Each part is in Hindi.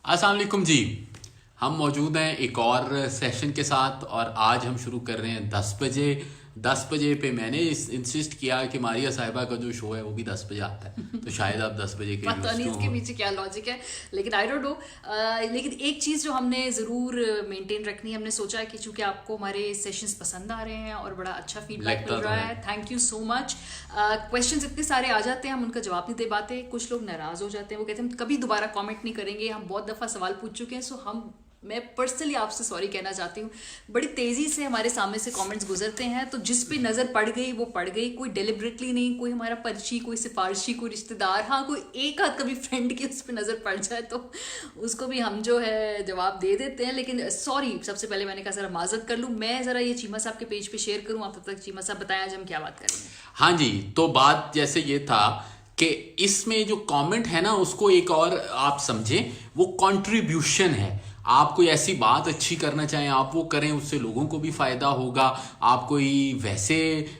अस्सलाम वालेकुम जी। हम मौजूद हैं एक और सेशन के साथ और आज हम शुरू कर रहे हैं 10 बजे। 10 बजे पे मैंने इंसिस्ट किया कि मारिया साहिबा का जो शो है वो भी 10 बजे आता है, तो शायद आप 10 बजे के पता नहीं इसके पीछे क्या लॉजिक है, लेकिन आई डोंट नो। लेकिन एक चीज़ जो हमने ज़रूर मेंटेन रखनी है, हमने सोचा है कि चूंकि आपको हमारे सेशंस पसंद आ रहे हैं और बड़ा अच्छा फीडबैक मिल रहा है, thank you so much. Questions इतने सारे आ जाते हैं, हम उनका जवाब नहीं दे पाते। कुछ लोग नाराज़ हो जाते हैं, वो कहते हैं हम कभी दोबारा कॉमेंट नहीं करेंगे। हम बहुत दफ़ा सवाल पूछ चुके हैं, सो मैं पर्सनली आपसे सॉरी कहना चाहती हूँ। बड़ी तेज़ी से हमारे सामने से कमेंट्स गुजरते हैं, तो जिस पे नज़र पड़ गई वो पड़ गई। कोई डेलिबरेटली नहीं, कोई हमारा परिचित, कोई सिफारशी, कोई रिश्तेदार, हाँ कोई एक आध कभी फ्रेंड की उस पर नज़र पड़ जाए तो उसको भी हम जो है जवाब दे देते हैं। लेकिन सॉरी, सबसे पहले मैंने कहा ज़रा माजरत कर लूँ। मैं ज़रा ये चीमा साहब के पेज पर शेयर करूँ, आप तब तक चीमा साहब बताएं आज हम क्या बात करेंगे। हाँ जी, तो बात जैसे ये था कि इसमें जो कमेंट है ना उसको एक और आप समझें, वो कंट्रीब्यूशन है। आप कोई ऐसी बात अच्छी करना चाहें आप वो करें, उससे लोगों को भी फायदा होगा। आप कोई वैसे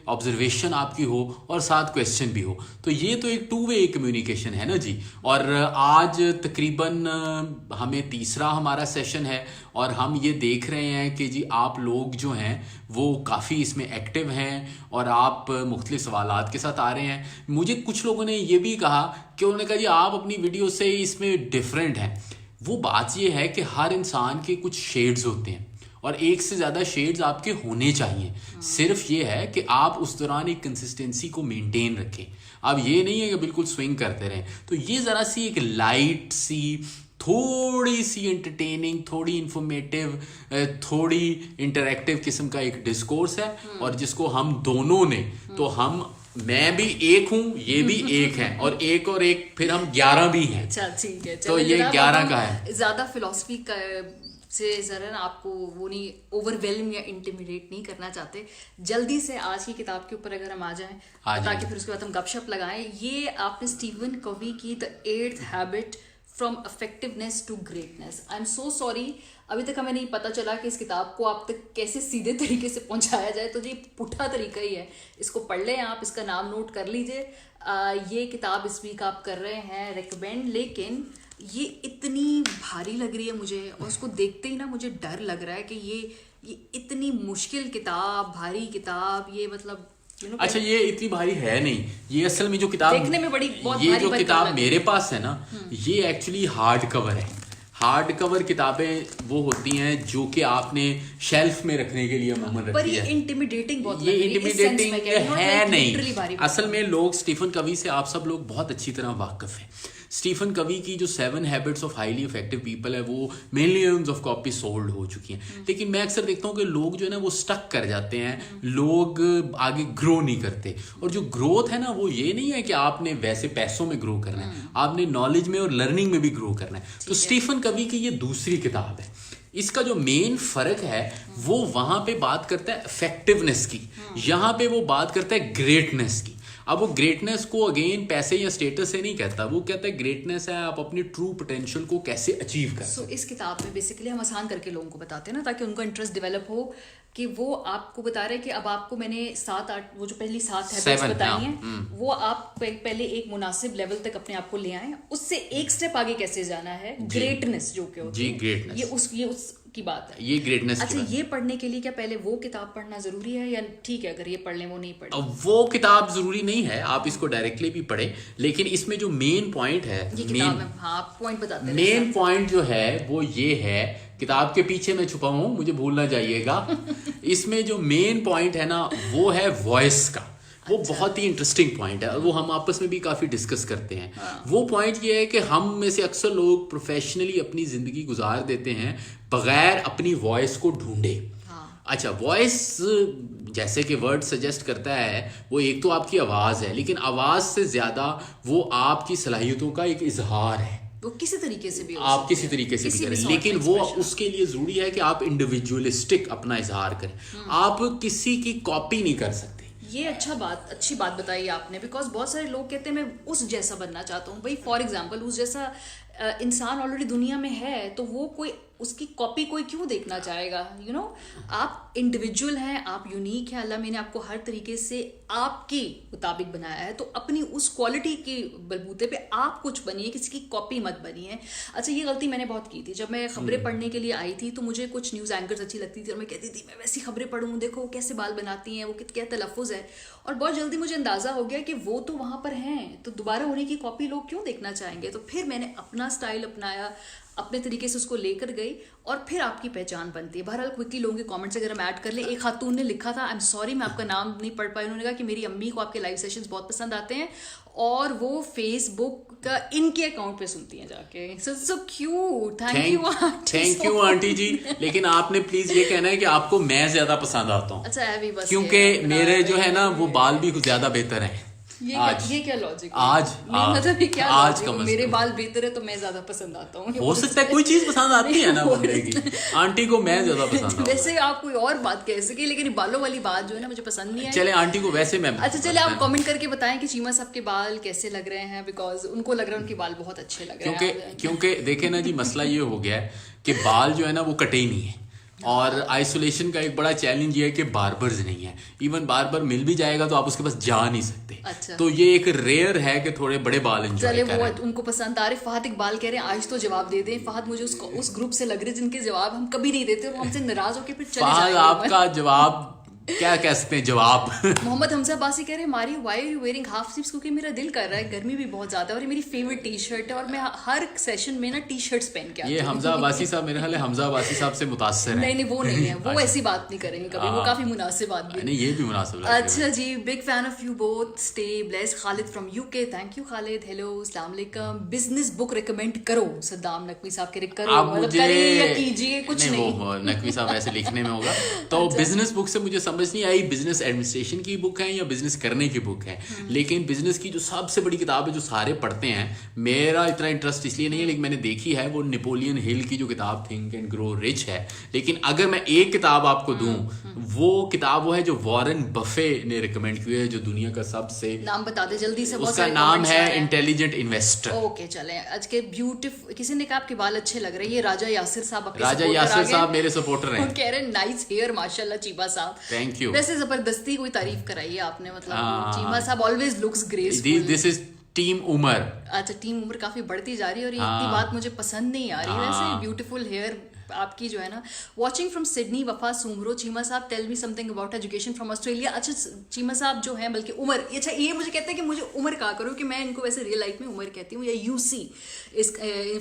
ऑब्जर्वेशन आपकी हो और साथ क्वेश्चन भी हो, तो ये तो एक टू वे कम्युनिकेशन है ना जी। और आज तकरीबन हमें तीसरा हमारा सेशन है और हम ये देख रहे हैं कि जी आप लोग जो हैं वो काफ़ी इसमें एक्टिव हैं और आप मुख्तलिफ सवालात के साथ आ रहे हैं। मुझे कुछ लोगों ने ये भी कहा कि उन्होंने कहा जी आप अपनी वीडियो से इसमें डिफरेंट हैं। वो बात ये है कि हर इंसान के कुछ शेड्स होते हैं और एक से ज़्यादा शेड्स आपके होने चाहिए। सिर्फ ये है कि आप उस दौरान एक कंसिस्टेंसी को मेंटेन रखें। अब ये नहीं है कि बिल्कुल स्विंग करते रहें। तो ये ज़रा सी एक लाइट सी, थोड़ी सी एंटरटेनिंग, थोड़ी इंफॉर्मेटिव, थोड़ी इंटरैक्टिव किस्म का एक डिस्कोर्स है और जिसको हम दोनों ने, तो हम मैं भी एक हूं, ये भी एक है और एक फिर हम 11 भी हैं। अच्छा ठीक है, तो ये 11 का है। ज्यादा फिलॉसफी का से जरा ना आपको वो नहीं ओवरवेलम या इंटिमिडेट नहीं करना चाहते। जल्दी से आज की किताब के ऊपर अगर हम आ जाएं ताकि फिर उसके बाद हम गपशप लगाएं। ये आपने स्टीवन कवी की the 8th habit from effectiveness to greatness. I am so sorry, अभी तक हमें नहीं पता चला कि इस किताब को आप तक कैसे सीधे तरीके से पहुंचाया जाए, तो ये पुट्ठा तरीका ही है। इसको पढ़ लें आप, इसका नाम नोट कर लीजिए। ये किताब इस वीक आप कर रहे हैं रिकमेंड, लेकिन ये इतनी भारी लग रही है मुझे और उसको देखते ही ना मुझे डर लग रहा है कि ये इतनी मुश्किल किताब, भारी किताब, ये मतलब अच्छा ये इतनी भारी है नहीं। ये असल में जो किताब देखने में बड़ी बहुत ये भारी जो किताब मेरे पास है ना, ये एक्चुअली हार्ड कवर है। हार्ड कवर किताबें वो होती हैं जो कि आपने शेल्फ में रखने के लिए अमूमन रखी है। पर ये इंटिमिडेटिंग बहुत ये इंटिमिडेटिंग है नहीं। असल में लोग स्टीफन कवी से आप सब लोग बहुत अच्छी तरह वाकिफ हैं। स्टीफन कवी की जो 7 habits of highly effective people है वो मिलियंस ऑफ कॉपी सोल्ड हो चुकी हैं। लेकिन मैं अक्सर देखता हूँ कि लोग जो है ना वो स्टक कर जाते हैं, लोग आगे ग्रो नहीं करते। और जो ग्रोथ है ना वो ये नहीं है कि आपने वैसे पैसों में ग्रो करना है, आपने नॉलेज में और लर्निंग में भी ग्रो करना है। तो स्टीफन कवी की ये दूसरी किताब है। इसका जो मेन फर्क है वो वहां पे बात करता है इफेक्टिवनेस की, यहां पे वो बात करता है ग्रेटनेस की। अब वो ग्रेटनेस को अगेन पैसे या स्टेटस से नहीं कहता, वो कहता है ग्रेटनेस है आप अपने ट्रू पोटेंशियल को कैसे अचीव कर। सो इस किताब में बेसिकली हम आसान करके लोगों को बताते हैं ना, ताकि उनका इंटरेस्ट डेवलप हो। कि वो आपको बता रहे हैं कि अब आपको मैंने 7-8 वो जो पहली 7 हैबिट्स बताई हैं, वो आप पहले एक मुनासिब लेवल तक अपने आप को ले आए, उससे एक स्टेप आगे कैसे जाना है, ग्रेटनेस जो कि होती है, ग्रेटनेस ये उस की बात है, ये ग्रेटनेस। अच्छा ये पढ़ने के लिए क्या पहले वो किताब पढ़ना जरूरी है या ठीक है अगर ये पढ़ लें वो नहीं पढ़े? वो किताब जरूरी नहीं है, आप इसको डायरेक्टली भी पढ़ें। लेकिन इसमें जो मेन पॉइंट है, ये किताब में हाँ पॉइंट बताते हैं। मेन पॉइंट जो है वो ये है, किताब के पीछे मैं छुपा हूं, मुझे भूल ना जाइएगा। इसमें जो मेन पॉइंट है ना वो है वॉइस का। वो बहुत ही इंटरेस्टिंग पॉइंट है और वो हम आपस में भी काफ़ी डिस्कस करते हैं। वो पॉइंट ये है कि हम में से अक्सर लोग प्रोफेशनली अपनी ज़िंदगी गुजार देते हैं बगैर अपनी वॉइस को ढूंढे। अच्छा, वॉइस जैसे कि वर्ड सजेस्ट करता है वो एक तो आपकी आवाज़ है, लेकिन आवाज़ से ज़्यादा वो आपकी सलाहियतों का एक इजहार है। वो किसी तरीके से भी आप किसी तरीके से भी करें, लेकिन वो उसके लिए ज़रूरी है कि आप इंडिविजुअलिस्टिक अपना इजहार करें। आप किसी की कॉपी नहीं कर सकते। ये अच्छी बात बताई आपने, बिकॉज बहुत सारे लोग कहते हैं मैं उस जैसा बनना चाहता हूँ। भाई फॉर एग्जांपल उस जैसा इंसान ऑलरेडी दुनिया में है, तो वो कोई उसकी कॉपी कोई क्यों देखना चाहेगा? यू नो, आप इंडिविजुअल हैं, आप यूनिक हैं, अल्लाह मैंने आपको हर तरीके से आपके मुताबिक बनाया है, तो अपनी उस क्वालिटी के बलबूते पे आप कुछ बनिए, किसी की कॉपी मत बनिए। अच्छा, ये गलती मैंने बहुत की थी। जब मैं खबरें पढ़ने के लिए आई थी तो मुझे कुछ न्यूज़ एंकर्स अच्छी लगती थी और मैं कहती थी मैं वैसी खबरें पढ़ूँ, देखो वो कैसे बाल बनाती हैं, वो क्या तलफ़ुज़ है, और बहुत जल्दी मुझे अंदाज़ा हो गया कि वो तो वहाँ पर हैं, तो दोबारा उन्हीं की कॉपी लोग क्यों देखना चाहेंगे। तो फिर मैंने अपना स्टाइल अपनाया, अपने तरीके से उसको लेकर गई, और फिर आपकी पहचान बनती है। बहरहाल क्विकली लोगों के कमेंट्स अगर हम ऐड कर लें, एक खातून ने लिखा था, आई एम सॉरी मैं आपका नाम नहीं पढ़ पाई, उन्होंने कहा कि मेरी अम्मी को आपके लाइव सेशंस बहुत पसंद आते हैं और वो फेसबुक का इनके अकाउंट पे सुनती हैं जाके। So cute, thank you aunty ji. लेकिन आपने प्लीज ये कहना है कि आपको मैं ज्यादा पसंद आता हूँ। अच्छा है भी, बस क्योंकि मेरे जो है ना वो बाल भी कुछ ज्यादा बेहतर हैं। ये क्या लॉजिक है? आज मतलब ये क्या आज लॉजिक है? मेरे बाल बेहतर है तो मैं ज्यादा पसंद आता हूँ। हो सकता है कोई चीज पसंद आती है ना बंदे की, आंटी को मैं ज्यादा पसंद आता हूँ। वैसे आप कोई और बात कह सके, लेकिन बालों वाली बात जो है ना मुझे पसंद नहीं आई। चले आंटी को वैसे मैं अच्छा चले, आप कमेंट करके बताएं कि चीमा साहब के बाल कैसे लग रहे हैं, बिकॉज उनको लग रहा है उनके बाल बहुत अच्छे लग रहे हैं। क्योंकि देखे ना जी, मसला ये हो गया है कि बाल जो है ना वो कटे ही नहीं है, और आइसोलेशन का एक बड़ा चैलेंज ये है कि बार्बर्स नहीं है। इवन बार्बर मिल भी जाएगा तो आप उसके पास जा नहीं सकते। अच्छा। तो ये एक रेयर है कि थोड़े बड़े बाल एंजॉय चले करें। वो उनको पसंद आ रहे। फहद इकबाल कह रहे हैं आज तो जवाब दे दें। फहद मुझे उस ग्रुप से लग रहे जिनके जवाब हम कभी नहीं देते और हमसे नाराज होकर फिर चले फहद जाएंगे। आपका जवाब क्या कह सकते हैं, जवाब। मोहम्मद हमजा अब्बासी कह रहे हैं मारी why are you wearing half sleeves, क्योंकि मेरा दिल कर रहा है, गर्मी भी बहुत ज्यादा है और ये मेरी फेवरेट टी शर्ट है और मैं हर सेशन में ना टी शर्ट्स पहन के आती हूं। ये हमजा अब्बासी साहब मेरे ख्याल है हमजा अब्बासी साहब से मुतासर है। नहीं वो नहीं है, वो ऐसी बात नहीं करेंगे कभी, वो काफी मुनासिब आदमी है। नहीं ये भी मुनासिब लग रहा है। अच्छा जी, big fan of you both, stay blessed. Khalid from UK, thank you Khalid. Hello, अस्सलाम वालेकुम। बिजनेस बुक रिकमेंड करो, सद्दाम नकवी साहब के करो, मतलब करिए या कीजिए, कुछ नहीं। वो नकवी साहब ऐसे लिखने में होगा। तो बिजनेस बुक से मुझे समझ नहीं आई बिजनेस एडमिनिस्ट्रेशन की बुक है या बिजनेस करने की बुक है। लेकिन बिजनेस की जो सबसे बड़ी किताब है जो सारे पढ़ते हैं, मेरा इतना इंटरेस्ट इसलिए नहीं है, लेकिन मैंने देखी है वो नेपोलियन हिल की जो किताब थिंक एंड ग्रो रिच है। लेकिन अगर मैं एक किताब आपको दूं, वो किताब वो है जो वॉरेन बफे ने रिकमेंड की है, जो दुनिया का सबसे, नाम बता दे जल्दी से। उसका नाम है इंटेलिजेंट इन्वेस्टर। ओके चले, आज के ब्यूटीफुल, किसी ने कहा आपके बाल अच्छे लग रहे हैं, ये राजा यासिर साहब आपके राजा यासिर साहब मेरे सपोर्टर हैं। कह रहे हैं नाइस हेयर माशाल्लाह चीमा साहब, थैंक यू। वैसे जबरदस्ती कोई तारीफ कराई है आपने, मतलब Cheema sahab always looks graceful. This is team Umar. अच्छा, टीम उमर काफी बढ़ती जा रही है और इतनी बात मुझे पसंद नहीं आ रही। वैसे ब्यूटीफुल हेयर आपकी जो है ना। वॉचिंग फ्रॉम सिडनी, वफा Soomro. Cheema sahab tell me something about education from Australia. अच्छा, चीमा साहब जो है, बल्कि उमर, अच्छा ये मुझे कहते हैं कि मुझे उमर कहा करो, कि मैं इनको वैसे रियल लाइफ में उमर कहती हूँ, या यूसी इस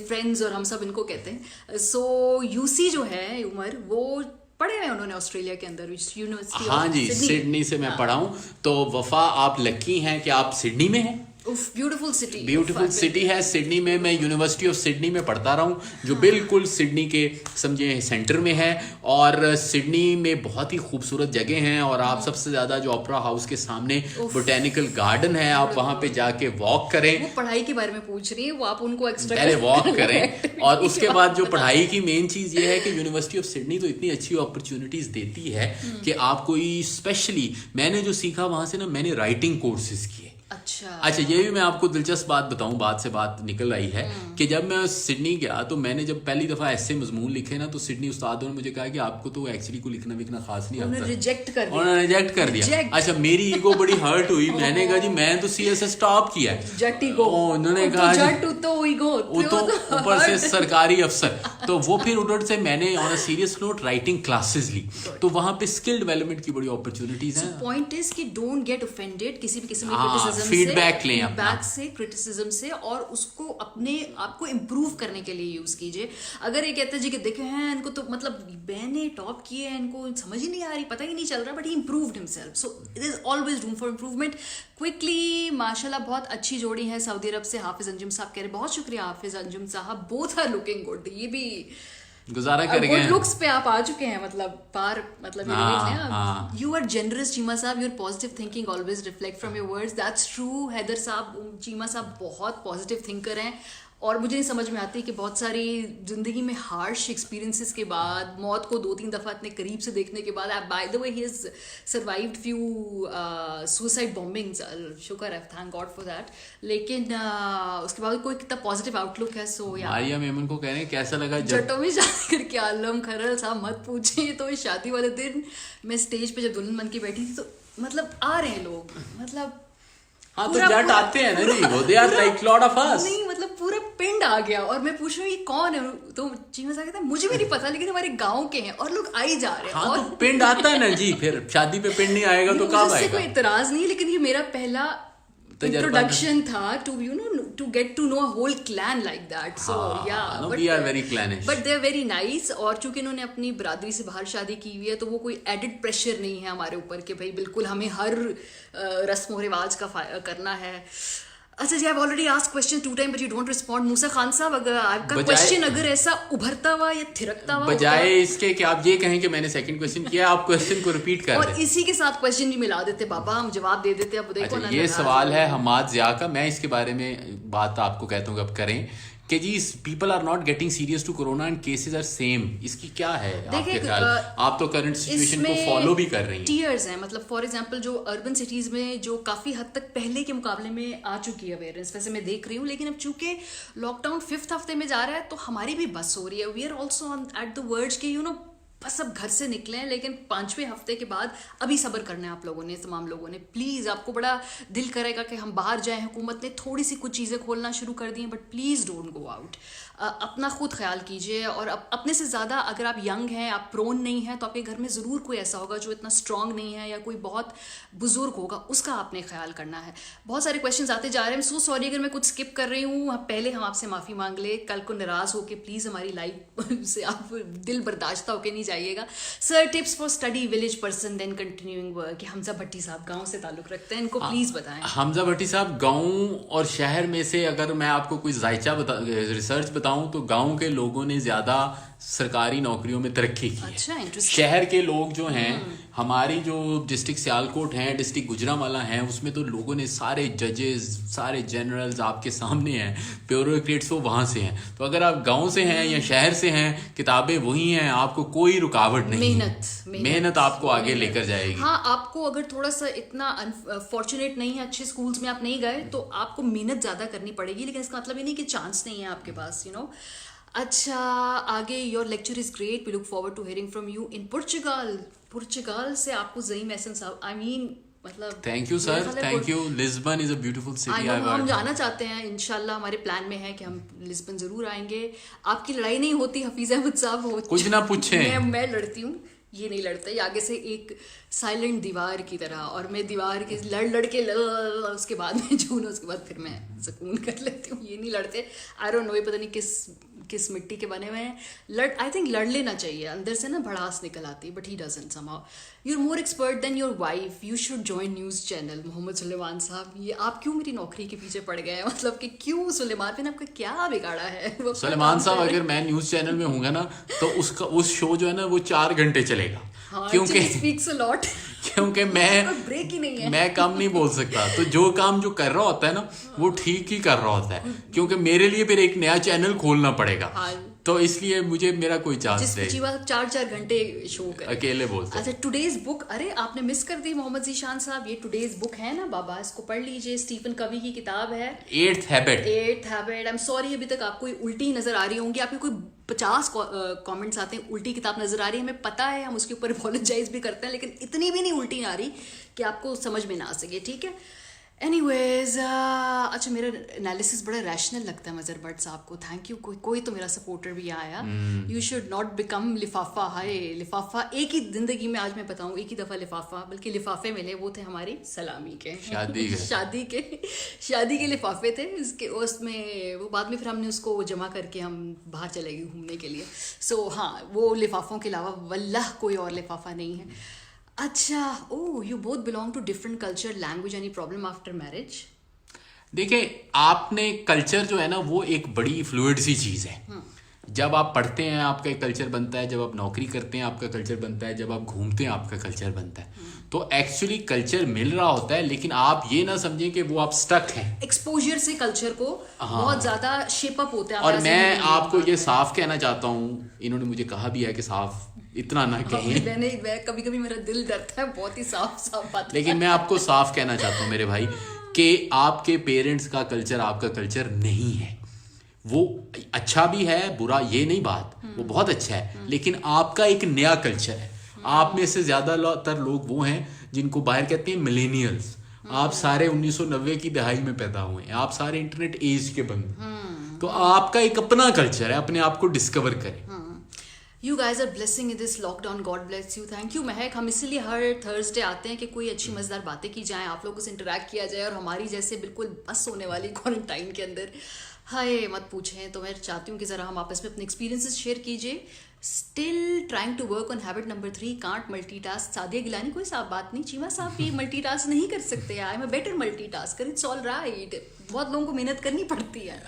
फ्रेंड्स और हम सब इनको कहते हैं। सो यूसी जो है उमर, वो पढ़े हुए उन्होंने ऑस्ट्रेलिया के अंदर यूनिवर्सिटी। हाँ जी, सिडनी से मैं पढ़ा हूँ। तो वफा आप लकी हैं कि आप सिडनी में हैं। ब्यूटीफुल सिटी, ब्यूटीफुल सिटी है सिडनी में। मैं यूनिवर्सिटी ऑफ सिडनी में पढ़ता रहा हूँ, जो बिल्कुल सिडनी के समझे सेंटर में है। और सिडनी में बहुत ही खूबसूरत जगह हैं, और आप सबसे ज्यादा जो ओपेरा हाउस के सामने बोटेनिकल गार्डन है, आप वहां पे जाके वॉक करें। वो पढ़ाई के बारे में पूछ रही है, वो आप उनको एक्स्ट्रा पहले वॉक करें, और उसके बाद जो पढ़ाई की मेन चीज ये है कि यूनिवर्सिटी ऑफ सिडनी तो इतनी अच्छी अपॉर्चुनिटीज देती है कि आप कोई स्पेशली, मैंने जो सीखा वहां से ना, मैंने राइटिंग कोर्सेज किए। अच्छा, ये भी मैं आपको दिलचस्प बात बताऊं, बात से बात निकल आई है कि जब मैं सिडनी गया तो मैंने जब पहली दफा ऐसे मजमून लिखे ना, तो सिडनी उस्तादों ने मुझे कहा कि आपको तो एक्चुअली को लिखना विखना खास नहीं आता। रिजेक्ट कर दिया। उन्होंने रिजेक्ट कर दिया। अच्छा, मेरी ईगो बड़ी हर्ट हुई। मैंने कहा जी मैं तो सीएसएस टॉप किया है। जट ईगो। उन्होंने कहा तो ईगो, वो तो ऊपर से सरकारी अफसर। तो वो फिर उधर से मैंने on a serious note writing classes ली, तो वहां पे स्किल डेवलपमेंट की बड़ी अपॉर्चुनिटीज हैं। पॉइंट इज कि डोंट गेट ऑफेंडेड किसी भी किस्म की क्रिटिसिज्म से, फीडबैक से, क्रिटिसिज्म से, और उसको अपने आप को इम्प्रूव करने के लिए यूज कीजिए। अगर ये कहते हैं जी कि देखे हैं इनको तो मतलब मैंने टॉप किए हैं, इनको समझ ही नहीं आ रही, पता ही नहीं चल रहा, but he improved himself, so it is always room for improvement. Quickly माशाल्लाह बहुत अच्छी जोड़ी है सऊदी अरब से। हाफिज अंजुम साहब कह रहे बहुत शुक्रिया हाफिज अंजुम साहब, बोथ आर लुकिंग गुड। ये भी गुजारा कर गए, गुड लुक्स पे आप आ चुके हैं, मतलब पार, मतलब you are generous Cheema sahab, your positive thinking always reflect from your words, that's true. Haider sahab, Cheema साहब बहुत पॉजिटिव थिंकर हैं और मुझे नहीं समझ में आती कि बहुत सारी जिंदगी में हार्श एक्सपीरियंसेस के बाद, मौत को 2-3 दफ़ा इतने करीब से देखने के बाद, by the way he has survived few suicide bombings, शुक्र है, थैंक गॉड फॉर दैट, लेकिन उसके बाद कोई कितना पॉजिटिव आउटलुक है। सो या मारिया मेमन को कह रहे हैं कैसा लगा जटों में शादी करके, आलम खरल साहब मत पूछिए। तो इस शादी वाले दिन मैं स्टेज पे जब दुल्हन बन के बैठी थी तो मतलब आ रहे हैं लोग, मतलब हाँ तो जट आते हैं ना जी, वो they are like lot of us. नहीं मतलब पूरा पिंड आ गया और मैं पूछ रही हूँ ये कौन है, तो चीमा साहब कहते हैं मुझे भी नहीं पता लेकिन हमारे गांव के हैं, और लोग आई जा रहे हैं। हाँ और तो पिंड आता है ना जी, फिर शादी पे पिंड नहीं आएगा तो कब मुझे आएगा? कोई इतराज नहीं, लेकिन ये मेरा पहला इंट्रोडक्शन था to to get to know a whole clan like that. So yeah we are very clannish, but they are very nice. और चूंकि इन्होंने अपनी बरादरी से बाहर शादी की हुई है तो वो कोई एडिड प्रेशर नहीं है हमारे ऊपर कि भाई बिल्कुल हमें हर रस्म रिवाज का करना है। अच्छा जी, I already asked question 2 time but you don't respond. Musa Khan साहब, अगर आपका क्वेश्चन अगर ऐसा उभरता हुआ या थिरकता हुआ बजाय इसके कि आप ये कहें कि मैंने सेकंड क्वेश्चन किया, आप क्वेश्चन को रिपीट कर और इसी के साथ क्वेश्चन भी मिला देते बाबा, हम जवाब दे देते। अब देखो अच्छा, ये सवाल है हमाद जिया का, मैं इसके बारे में बात आपको कहता हूँ अब करें कि जी people are not getting serious to corona and cases are same, इसकी क्या है आपके ख्याल? आप तो करंट सिचुएशन को फॉलो भी कर रही हैं। टीयर्स हैं, मतलब फॉर एग्जांपल जो अर्बन सिटीज में जो काफी हद तक पहले के मुकाबले में आ चुकी है अवेयरनेस, वैसे मैं देख रही हूँ, लेकिन अब चूंकि लॉकडाउन 5th हफ्ते में जा रहा है तो हमारी भी बस हो रही है। We are also at the verge के बस अब घर से निकले हैं, लेकिन 5वें हफ्ते के बाद अभी सब्र करना है आप लोगों ने, तमाम लोगों ने। प्लीज़, आपको बड़ा दिल करेगा कि हम बाहर जाएं, हुकूमत ने थोड़ी सी कुछ चीज़ें खोलना शुरू कर दी हैं, but please don't go out. अपना खुद ख्याल कीजिए, और अपने से ज़्यादा अगर आप यंग हैं, आप प्रोन नहीं हैं, तो आपके घर में ज़रूर कोई ऐसा होगा जो इतना स्ट्रांग नहीं है, या कोई बहुत बुजुर्ग होगा, उसका आपने ख्याल करना है। बहुत सारे क्वेश्चन आते जा रहे हैं, सो सॉरी अगर मैं कुछ स्किप कर रही हूँ। पहले हम आपसे माफ़ी मांग ले, कल को नाराज़ होकर प्लीज़ हमारी लाइफ से आप दिल बर्दाश्त होकर नहीं जाइएगा। Sir, tips for study village person then continuing work, Hamza Bhatti साहब गांव से ताल्लुक रखते हैं, इनको प्लीज बताएं। हमजा भट्टी साहब, गांव और शहर में से अगर मैं आपको कोई जायचा रिसर्च बताऊं तो गांव के लोगों ने ज्यादा सरकारी नौकरियों में तरक्की की है। अच्छा, इंटरेस्टिंग। शहर के लोग जो हैं, हमारी जो डिस्ट्रिक्ट सियालकोट हैं, डिस्ट्रिक्ट गुजरांवाला हैं, उसमें तो लोगों ने सारे जजेस, सारे जनरल्स आपके सामने हैं, ब्यूरोक्रेट्स वो वहां से हैं। तो अगर आप गांव से हैं या शहर से हैं, किताबें वही हैं, आपको कोई रुकावट नहीं, मेहनत आपको आगे लेकर जाएगी। हाँ, आपको अगर थोड़ा सा इतना अनफॉर्चुनेट नहीं है, अच्छे स्कूल्स में आप नहीं गए, तो आपको मेहनत ज्यादा करनी पड़ेगी, लेकिन इसका मतलब ये नहीं कि चांस नहीं है आपके पास, अच्छा, आगे, your lecture is great, we look forward to hearing from you in Portugal से आपको ज़ईम एहसन साहब, आई मीन मतलब thank you sir, thank you. Lisbon is a beautiful city. हम जाना चाहते हैं, इंशाल्लाह हमारे प्लान में है कि हम लिस्बन जरूर आएंगे। आपकी लड़ाई नहीं होती हफीज अहमद साहब, हो कुछ ना पूछे, मैं लड़ती हूँ, ये नहीं लड़ता, ये आगे से एक साइलेंट दीवार की तरह, और मैं दीवार के लड़ के उसके बाद में जो ना, उसके बाद फिर मैं सुकून कर लेती हूँ। ये नहीं लड़ते, आई डोंट नो, ये पता नहीं किस मिट्टी के बने हुए हैं। आई थिंक लड़ लेना चाहिए, अंदर से ना भड़ास निकल आती, but he doesn't somehow. You are more expert than your wife, you should join news channel. Mohammad Sulaiman sahab, ये आप क्यों मेरी नौकरी के पीछे पड़ गए हैं? मतलब कि क्यों सुलेमान ने आपका क्या बिगाड़ा है? सुलेमान साहब, अगर मैं न्यूज़ चैनल में हूँगा ना तो उस शो जो है ना वो 4 घंटे चलेगा। हाँ, क्योंकि क्योंकि ब्रेक ही नहीं है, मैं कम नहीं बोल सकता। तो जो काम जो कर रहा होता है ना वो ठीक ही कर रहा होता है, क्योंकि मेरे लिए फिर एक नया चैनल खोलना पड़ेगा। हाँ, तो इसलिए मुझे मेरा कोई चांस नहीं। 4 घंटे शो कर अकेले बोलते। अच्छा, टुडेज बुक, अरे आपने मिस कर दी मोहम्मद जीशान साहब, ये टुडेज बुक है ना बाबा, इसको पढ़ लीजिए, स्टीफन कवी की किताब है, 8th habit. I am sorry, अभी तक आपको उल्टी नजर आ रही होंगी, आपके कोई 50 कमेंट्स आते हैं, उल्टी किताब नजर आ रही है, हमें पता है, हम उसके ऊपर अपोलोजाइज भी करते हैं, लेकिन इतनी भी नहीं उल्टी आ रही कि आपको समझ में ना आ सके, ठीक है। एनीवेज, अच्छा, मेरा एनालिसिस बड़ा रैशनल लगता है मजर भट्ट साहब को, थैंक यू। कोई तो मेरा सपोर्टर भी आया। यू शुड नॉट बिकम लिफाफा। हाय लिफाफा, एक ही जिंदगी में, आज मैं बताऊं, एक ही दफा लिफाफा, बल्कि लिफाफे मिले, वो थे हमारी सलामी के, शादी के लिफाफे थे। इसके उसमें वो बाद में फिर हमने उसको जमा करके हम बाहर चले गए घूमने के लिए। सो हाँ, वो लिफाफों के अलावा वल्लाह कोई और लिफाफा नहीं है। अच्छा, oh, you both belong to different culture, language, any problem after marriage? देखिए, आपने कल्चर जो है ना वो एक बड़ी फ्लूइड सी चीज़ है। जब आप पढ़ते हैं आपका एक कल्चर बनता है, जब आप नौकरी करते हैं आपका कल्चर बनता है, जब आप घूमते हैं आपका कल्चर बनता है। तो एक्चुअली कल्चर मिल रहा होता है, लेकिन आप ये ना समझें कि वो आप स्टक हैं। एक्सपोजर से कल्चर को बहुत ज्यादा शेप अप होता है। और मैं आपको ये साफ कहना चाहता हूँ, इन्होंने मुझे कहा भी है कि साफ इतना ना कहें। मैंने कभी कभी मेरा दिल डरता है बहुत ही साफ साफ बात, लेकिन मैं आपको साफ कहना चाहता हूँ मेरे भाई कि आपके पेरेंट्स का कल्चर आपका कल्चर नहीं है। वो अच्छा भी है, बुरा ये नहीं बात, वो बहुत अच्छा है, लेकिन आपका एक नया कल्चर है। आप में से ज्यादातर लोग वो हैं जिनको बाहर कहते हैं मिलेनियल्स। आप सारे 1990 की दहाई में पैदा हुए हैं, आप सारे इंटरनेट एज के बंदे, तो आपका एक अपना कल्चर है, अपने आप को डिस्कवर करें। You guys are blessing in this lockdown. God bless you. Thank you महक। हम इसीलिए हर थर्सडे आते हैं कि कोई अच्छी मजेदार बातें की जाएं, आप लोगों से इंटरेक्ट किया जाए, और हमारी जैसे बिल्कुल बस होने वाली क्वारंटाइन के अंदर हाय मत पूछें। तो मैं चाहती हूँ कि ज़रा हम आपस में अपने एक्सपीरियंसेस शेयर कीजिए। Still trying to work on habit number 3, can't multitask. Sadia Gilani कोई साफ बात नहीं, चीमा साहब भी मल्टीटास्क नहीं कर सकते। आई am a better multitasker, it's all right. बहुत लोगों को मेहनत करनी पड़ती है।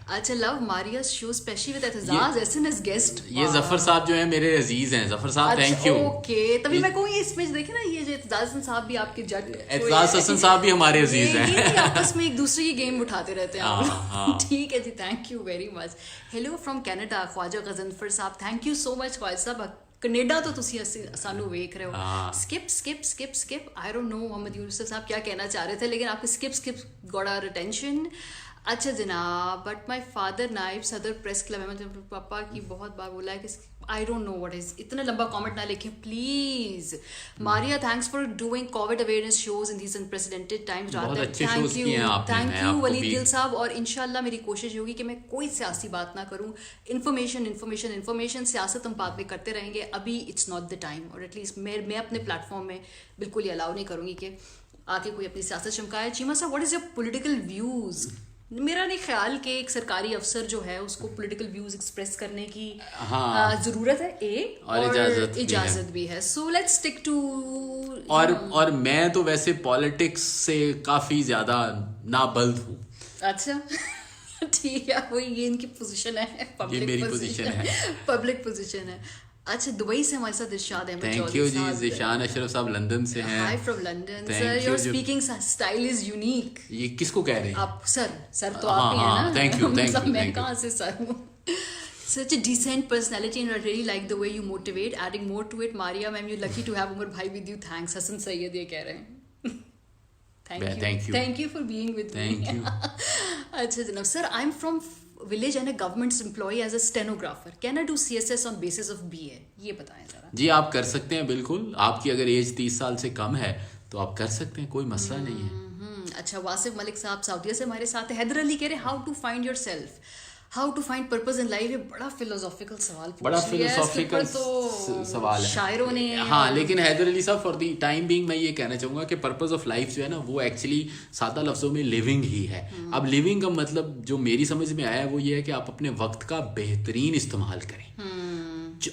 अच्छा, love Maria show specially with Aitzaz SNS guest. ये जफर साहब जो है मेरे अजीज हैं। जफर साहब थैंक यू। ओके, तभी मैं कहूँ ये इसमें देखे ना, ये जो एतजाज हसन साहब भी आपके जज, एतजाज हसन साहब भी हमारे अजीज हैं। ये आपस में एक दूसरे की गेम उठाते रहते हैं। ठीक है जी, thank you very much. Hello from Canada Khwaja Ghazanfar साहब, thank you so much Khwaja साहब। कनेडा तो तुसी सानू वेख रहे हो। Skip skip skip skip, I don't know Mohammad Yusuf साहब क्या कहना चाह रहे थे, लेकिन आपके skip skip got our attention. अच्छा जनाब, बट माई फादर नाइब सदर प्रेस क्लब है। मतलब पापा की बहुत बार बोला है कि I don't know what is. इतना लंबा कमेंट ना लिखें please. Maria, thanks for doing covid awareness shows in these unprecedented times. Thank you Waleed Gill sahab. और इंशाल्लाह मेरी कोशिश होगी कि मैं कोई सियासी बात ना करूं। इन्फॉर्मेशन सियासत हम बाद में करते रहेंगे, अभी इट्स नॉट द टाइम। और एटलीस्ट मैं अपने प्लेटफॉर्म में बिल्कुल ही अलाउ नहीं करूंगी कि आके कोई अपनी सियासत चमकाए। चीमा साहब, what is your political views? मेरा नहीं ख्याल कि एक सरकारी अफसर जो है उसको पॉलिटिकल व्यूज एक्सप्रेस करने की जरूरत है, और इजाजत भी है। So let's stick to. और मैं तो वैसे पॉलिटिक्स से काफी ज्यादा नाबल्द हूँ। अच्छा ठीक है, वही ये इनकी पोजीशन है, पब्लिक पोजीशन है। अच्छा, दुबई से हमारे साथ इरशाद अहमद। थैंक यू जी। ज़िशान अशरफ साहब लंदन से हैं। हाय from London sir, your speaking style is unique. ये किसको कह रहे हैं आप? सर तो आप ही हैं ना। थैंक यू मैं कहाँ से सर हूँ। Such a decent personality and I really like the way you motivate. Adding more to it, Maria ma'am, you're lucky to have Umar bhai with you. Thanks, Hassan Sayyed ये कह रहे हैं। Thank you for being with me. Thank you. अच्छा जनाब, sir, I'm from village and a government employee as a stenographer. Can I do CSS on basis of BA? ये बताएं जरा। जी आप कर सकते हैं बिल्कुल। आपकी अगर एज 30 साल से कम है तो आप कर सकते हैं, कोई मसला नहीं है। अच्छा, वासिफ मलिक साहब साउदिया से हमारे साथ है। हैदर अली कह रहे how to find yourself, how to find purpose in life. ये बड़ा फिलोसॉफिकल सवाल, बड़ा फिलोसॉफिकल सवाल है शायरों ने। हाँ, लेकिन हैदर अली साहब फॉर द टाइम बीइंग मैं ये कहना चाहूंगा कि पर्पस ऑफ लाइफ जो है ना, वो एक्चुअली सादा लफ्जों में लिविंग ही है। अब लिविंग का मतलब जो मेरी समझ में आया वो ये है कि आप अपने वक्त का बेहतरीन इस्तेमाल करें।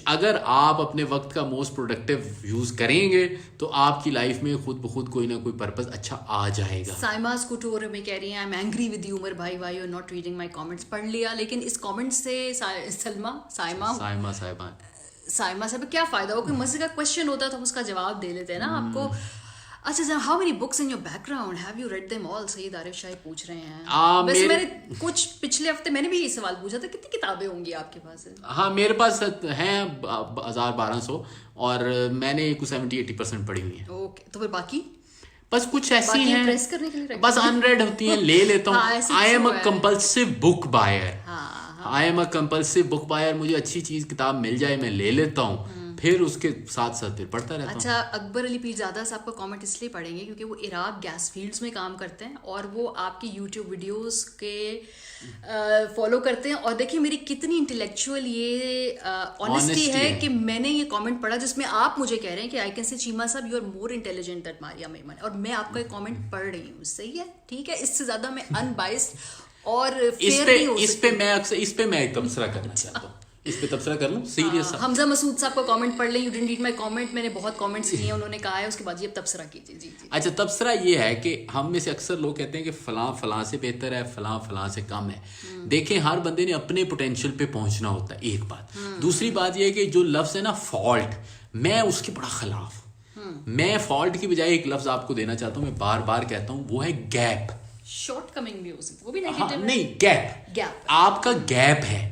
अगर आप अपने वक्त का मोस्ट प्रोडक्टिव यूज करेंगे तो आपकी लाइफ में खुद ब खुद कोई ना कोई पर्पस अच्छा आ जाएगा। साइमा स्कूटोर में कह रही हैं, I am angry with you Umar भाई, why you are not reading my comments. पढ़ लिया, लेकिन इस कमेंट से साइमा साहब क्या फायदा हो? कोई मजे का क्वेश्चन होता तो हम उसका जवाब दे लेते हैं ना आपको। अच्छा, how many books in your background, have you read them all? Saeed Arif Shahi पूछ रहे हैं। वैसे मैंने कुछ पिछले हफ्ते मैंने भी ये सवाल पूछा था, कितनी किताबें होंगी आपके पास? हाँ, मेरे पास हैं 1000-1200 और मैंने कुछ 70-80% पढ़ी हुई है। ओके, तो फिर बाकी बस कुछ ऐसी हैं प्रेस करने के लिए बस अनरेड होती हैं, ले लेता हूँ। I am a compulsive book buyer. I am a compulsive book buyer. मुझे अच्छी चीज किताब मिल जाए मैं ले लेता हूँ, फिर उसके साथ साथ फिर पढ़ता रहता हूँ। अच्छा, अकबर अली पीरजादा साहब का कमेंट इसलिए पढ़ेंगे क्योंकि वो इराक गैस फील्ड्स में काम करते हैं और वो आपकी यूट्यूब वीडियोस के फॉलो करते हैं। और देखिए मेरी कितनी इंटेलेक्चुअल ये ऑनेस्टी है कि मैंने ये कमेंट पढ़ा जिसमें आप मुझे कह रहे हैं कि आई कैन से चीमा साहब you are more intelligent that Maria Memon, और मैं आपका एक कमेंट पढ़ रही हूँ। सही है, ठीक है, इससे ज्यादा मैं अनबाइस्ड और फेयर नहीं हो सकती। इस पे मैं एक तबसरा करना चाहता हूँ। इस पे तबसरा कर लूं सीरियस। हमजा मसूद साहब का कमेंट पढ़ लें। You didn't read my comment. मैंने बहुत कमेंट्स किए हैं, उन्होंने कहा है उसके बाद ये तबसरा कीजिए। जी। अच्छा, तबसरा ये है कि हम में से अक्सर लोग कहते हैं कि फलां से बेहतर है, फलां से कम है। देखें, हर बंदे ने अपने पोटेंशियल पे पहुंचना होता है, एक बात। दूसरी बात ये है कि जो लफ्ज है ना फॉल्ट, मैं उसके बड़ा खिलाफ। मैं फॉल्ट की बजाय एक लफ्ज आपको देना चाहता हूं, मैं बार बार कहता हूं, वो है गैप। शॉर्टकमिंग भी हो सकती, वो भी हाँ, नेगेटिव नहीं, गैप आपका गैप है।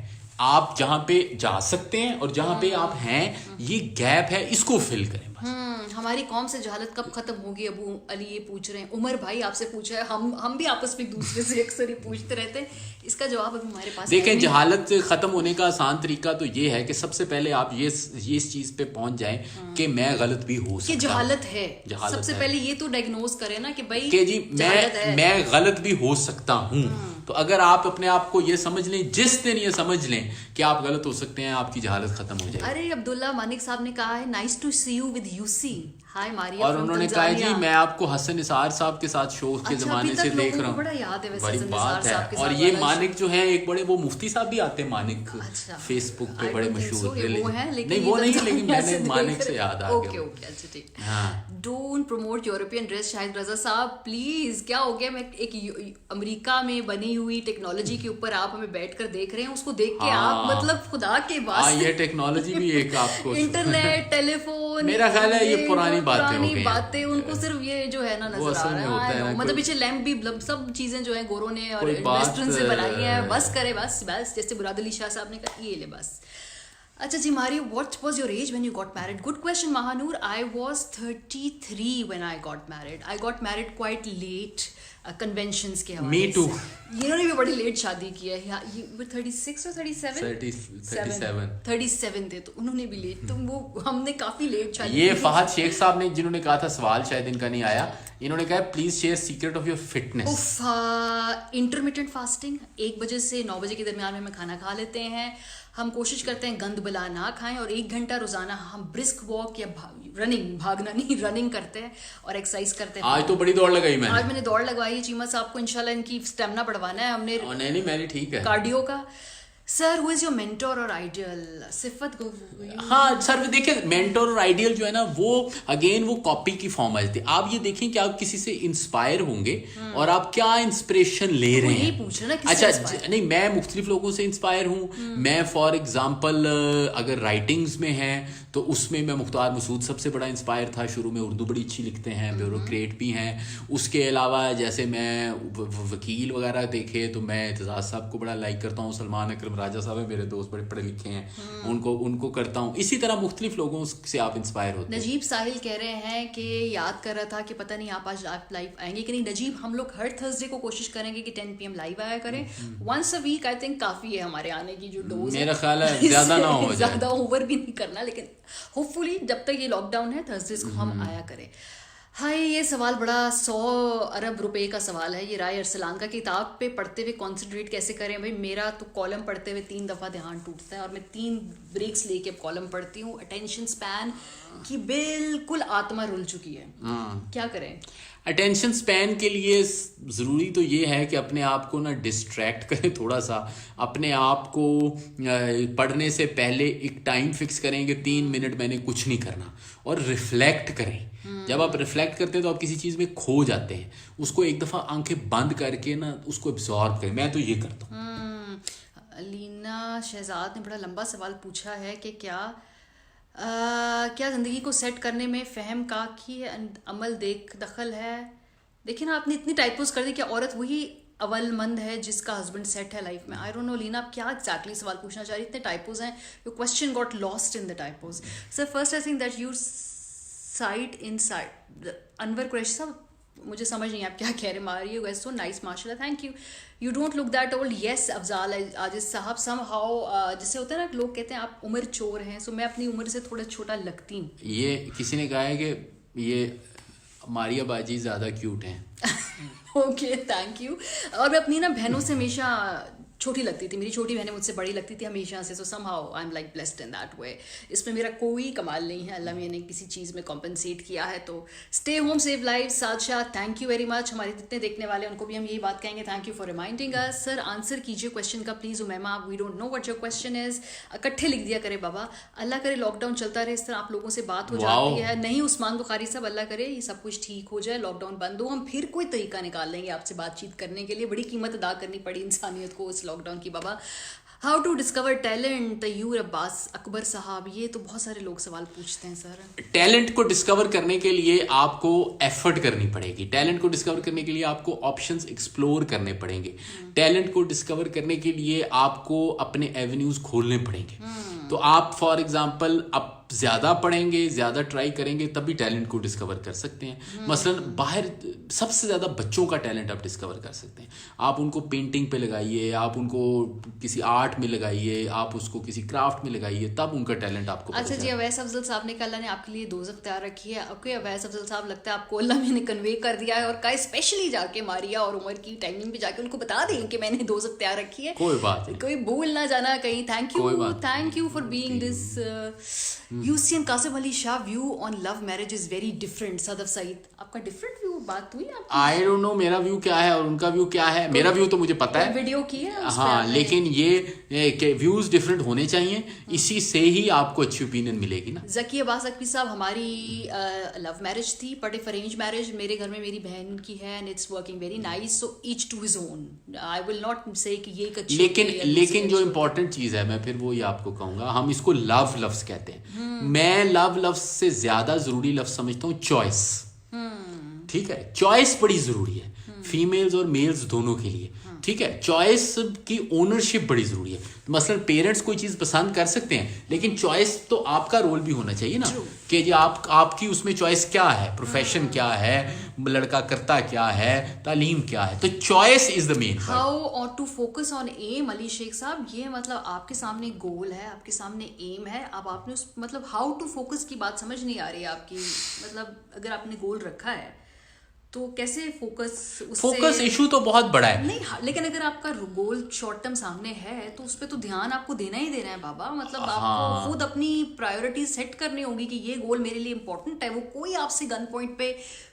आप जहां पे जा सकते हैं और जहां पे आप हैं, ये गैप है, इसको फिल करें बस। हमारी कौम से जहालत कब खत्म होगी? अबू अली ये पूछ रहे हैं, उमर भाई आपसे पूछा है, हम भी आपस में एक दूसरे से अक्सर ही पूछते रहते हैं, इसका जवाब अभी हमारे पास देखें, जहालत खत्म होने का आसान तरीका तो ये है कि सबसे पहले आप ये इस चीज पे पहुंच जाएं कि मैं गलत भी हो सकता हूं, जहालत है। सबसे पहले ये तो डायग्नोज करें ना कि भाई कि जी मैं गलत भी हो सकता हूं। तो अगर आप अपने आप को ये समझ लें, जिस दिन ये समझ लें कि आप गलत हो सकते हैं, आपकी जहालत खत्म हो जाएगी। अरे अब्दुल्ला मानिक साहब ने कहा है, nice to see you with UC. Hi Maria. और उन्होंने कहा है जी, मैं आपको हसन निसार साहब के साथ शो के जमाने से देख रहा हूँ। बड़ा याद है वैसे बड़ी हसन बात निसार है। साहब के और साथ ये वाला मानिक जो है, एक बड़े वो मुफ्ती साहब भी आते हैं मानिक, फेसबुक पे I बड़े don't think मशहूर। so, ये वो हैं, लेकिन नहीं वो ये नहीं, तो लेकिन ऐसे मैंने देख मानिक से रहे- याद आ ओके गया। ओके, अच्छा ठीक। हाँ, don't promote European dress. Shahid Raza साहब प्लीज, क्या हो गया? मैं एक अमेरिका में बनी हुई टेक्नोलॉजी के ऊपर आप हमें बैठकर देख रहे हैं, उसको देख के आप मतलब खुदा के वास्ते, ये टेक्नोलॉजी भी एक आपको इंटरनेट, टेलीफोन, मेरा ख्याल है ये पुरानी बातें हो गई बातें, उनको सिर्फ ये जो है ना नजर आ रहा है। मतलब पीछे लैंप भी, सब चीजें जो है गोरों ने और वेस्टर्न से बनाई है। बस करे बस, जैसे मुराद अली शाह साहब ने कहा, ये ले बस। अच्छा जी Mario, what was your age when you got married? Good question, Mahanur. I was 33 when I got married. I got married quite late. Conventions के हवाले Me too. से इन्होंने भी बड़ी लेट शादी की है। 36 और 37 थे, तो उन्होंने भी लेट, तो वो हमने काफी लेट शादी ये की। फहद शेख साहब ने, जिन्होंने कहा था, सवाल शायद इनका नहीं आया, इन्होंने कहा please share secret of your fitness. Intermittent fasting, 1 बजे से 9 बजे के दरमियान में हम खाना खा लेते हैं। हम कोशिश करते हैं गंद बला ना खाएं, और 1 घंटा रोजाना हम ब्रिस्क वॉक या रनिंग करते हैं और एक्सरसाइज करते हैं। आज तो बड़ी दौड़ लगाई मैंने। आज मैंने दौड़ लगवाई है। चीमा साहब को इंशाल्लाह इनकी स्टेमिना बढ़वाना है हमने। नहीं मैंने ठीक है। कार्डियो का। Sir, who is your mentor और आइडियल? सिफत हाँ सर, देखिए, मेंटोर और आइडियल जो है ना, वो अगेन वो कॉपी की फॉर्म है। आप ये देखें कि आप किसी से इंस्पायर होंगे और आप क्या इंस्पिरेशन ले रहे हैं। पूछ ना, अच्छा नहीं, मैं मुख्तलिफ लोगों से इंस्पायर हूँ। मैं फॉर एग्जाम्पल अगर राइटिंग्स में है तो उसमें मैं मुख्तार मसूद सबसे बड़ा इंस्पायर था। शुरू में उर्दू बड़ी अच्छी लिखते हैं, ब्यूरोक्रेट भी हैं। उसके अलावा जैसे मैं वकील वगैरह देखे तो मैं एतजाज साहब को बड़ा लाइक करता हूँ। सलमान अकरम राजा साहब है मेरे दोस्त, बड़े पढ़े लिखे हैं, उनको करता हूँ। इसी तरह मुख्तलिफ लोगों से आप इंस्पायर होते हैं। नजीब साहिल कह रहे हैं कि याद कर रहा था कि पता नहीं आप आज लाइव आएंगे कि नहीं। नजीब, हम लोग हर थर्सडे को कोशिश करेंगे कि 10 PM लाइव आया करें। Once a week I think काफी है हमारे आने की जो डोज। मेरा ख्याल है ज्यादा ना हो जाए, ज्यादा ओवर भी नहीं करना, लेकिन होपफुली जब तक ये लॉकडाउन है थर्सडेज को हम आया करें। हाय, ये सवाल बड़ा 100 अरब रुपए का सवाल है। ये राय अरसलान का, किताब पे पढ़ते हुए कंसंट्रेट कैसे करें? भाई मेरा तो कॉलम पढ़ते हुए 3 दफ़ा ध्यान टूटता है और मैं 3 ब्रेक्स लेके अब कॉलम पढ़ती हूँ। अटेंशन स्पैन की बिल्कुल आत्मा रुल चुकी है। क्या करें? अटेंशन स्पैन के लिए ज़रूरी तो ये है कि अपने आप को ना डिस्ट्रैक्ट करें थोड़ा सा। अपने आप को पढ़ने से पहले एक टाइम फिक्स करें कि 3 मिनट मैंने कुछ नहीं करना, और रिफ्लेक्ट करें। जब आप रिफ्लेक्ट करते हैं तो आप किसी चीज़ में खो जाते हैं। उसको एक दफ़ा आंखें बंद करके ना उसको एब्जॉर्ब करें। मैं तो ये करता हूँ। अलीना शहजाद ने बड़ा लंबा सवाल पूछा है कि क्या ज़िंदगी को सेट करने में फ़हम का की अमल दखल है? देखिए ना, आपने इतनी टाइपोस कर दी कि औरत वही अवलमंद है जिसका हस्बैंड सेट है लाइफ में। आई डोंट नो लीना, आप क्या एग्जैक्टली सवाल पूछना चाह रही? इतने टाइपोस हैं, your question got lost in the typos. Sir, first I think that you side in side. Anwar Qureshi साहब, मुझे समझ नहीं आप क्या कह रहे। Mario you guys so nice, माशाल्लाह, thank you. You don't look that old. Yes Afzal Aajiz साहब, सम हाउ जैसे होता है ना, लोग कहते हैं आप उम्र चोर हैं, सो मैं अपनी उम्र से थोड़ा छोटा लगती हूँ। ये किसी ने कहा है कि ये मारिया बाजी ज़्यादा क्यूट हैं। Okay, thank you. और मैं अपनी ना बहनों से हमेशा छोटी लगती थी। मेरी छोटी बहनें मुझसे बड़ी लगती थी हमेशा से। So somehow I am like blessed in that way. इसमें मेरा कोई कमाल नहीं है, अल्लाह ने किसी चीज़ में कॉम्पनसेट किया है। तो stay home, save life. Sadshah, thank you very much. हमारे जितने देखने वाले उनको भी हम यही बात कहेंगे, thank you for reminding us. Sir, answer कीजिए क्वेश्चन का please. Umaima, we don't know what your question is. इकट्ठे लिख दिया करे बाबा। अल्लाह करे लॉकडाउन चलता रहे, इस तरह आप लोगों से बात हो जाती है। नहीं उस्मान बुखारी साहब, अल्लाह करे ये सब कुछ ठीक हो जाए, लॉकडाउन बंद हो, हम फिर कोई तरीका निकाल लेंगे आपसे बातचीत करने के लिए। बड़ी कीमत अदा करनी पड़ी इंसानियत को इस लॉकडाउन की बाबा। How to discover talent, Tayyur Abbas Akbar साहब, ये तो बहुत सारे लोग सवाल पूछते हैं सर। टैलेंट को डिस्कवर करने के लिए आपको एफर्ट करनी पड़ेगी। टैलेंट को डिस्कवर करने के लिए आपको ऑप्शंस एक्सप्लोर करने पड़ेंगे। टैलेंट को डिस्कवर करने के लिए आपको अपने एवेन्यूज खोलने पड़ेंगे। तो आप फॉर एग्जांपल अब ज्यादा पढ़ेंगे, ज्यादा ट्राई करेंगे, तभी टैलेंट को डिस्कवर कर सकते हैं। मसलन बाहर सबसे ज्यादा बच्चों का टैलेंट आप डिस्कवर कर सकते हैं। आप उनको पेंटिंग पे लगाइए, आप उनको किसी आर्ट में लगाइए, आप उसको किसी क्राफ्ट में लगाइए, तब उनका टैलेंट आपको अच्छा जी, अवैस अफजल साहब ने कहा अल्लाह ने आपके लिए दोज़ख तैयार रखी है। ओके अवैस अफजल साहब, लगता है आपको अल्लाह ने कन्वे कर दिया है और कहा स्पेशली जाके मारिया और उमर की टाइमिंग पे जाके उनको बता दें कि मैंने दोज़ख तैयार रखी है। कोई बात नहीं, कोई भूल ना जाना कहीं। Thank you for being this. यूसीएन Qasim Ali Shah, view on love marriage is very different. Sadaf Saeed, आपका डिफरेंट व्यू, बात हुई आपकी? आई डोंट नो मेरा व्यू क्या है और उनका व्यू क्या है। मेरा व्यू तो मुझे पता है, वीडियो की है हाँ, लेकिन ये व्यूज डिफरेंट होने चाहिए, इसी से ही आपको अच्छी ओपिनियन मिलेगी ना। जकी अब्बास अकबी साहब, हमारी लव मैरिज थी बट इफ अरेंज मैरिज, मेरे घर में मेरी बहन की है and it's working very nice, so each to his own. I will not say कि ये एक अच्छी, लेकिन जो इम्पोर्टेंट चीज है, मैं फिर वो ये आपको कहूंगा, हम इसको लव लफ्ज कहते हैं। मैं लव लफ्ज से ज्यादा जरूरी लफ्ज समझता हूँ चॉइस। ठीक है, चॉइस बड़ी जरूरी है फीमेल्स और मेल्स दोनों के लिए। ठीक है, चॉइस की ओनरशिप बड़ी जरूरी है। मसलन पेरेंट्स कोई चीज पसंद कर सकते हैं, लेकिन चॉइस तो आपका रोल भी होना चाहिए ना, कि जी आपकी उसमें चॉइस क्या है, प्रोफेशन क्या है, लड़का करता क्या है, तालीम क्या है। तो choice is the main. How और to focus on em, Ali Sheikh साहब, ये मतलब आपके सामने गोल है, आपके सामने एम है, अब आपने उस मतलब हाउ टू फोकस की बात समझ नहीं आ रही है आपकी। मतलब अगर आपने गोल रखा है तो कैसे फोकस इशू तो बहुत बड़ा है। नहीं, लेकिन अगर आपका गोल शॉर्ट टर्म सामने है तो उस पर तो ध्यान आपको देना ही देना है बाबा। मतलब आपको खुद अपनी प्रायोरिटी सेट करनी होगी कि ये गोल मेरे लिए इंपॉर्टेंट है। वो कोई आपसे गन पॉइंट पे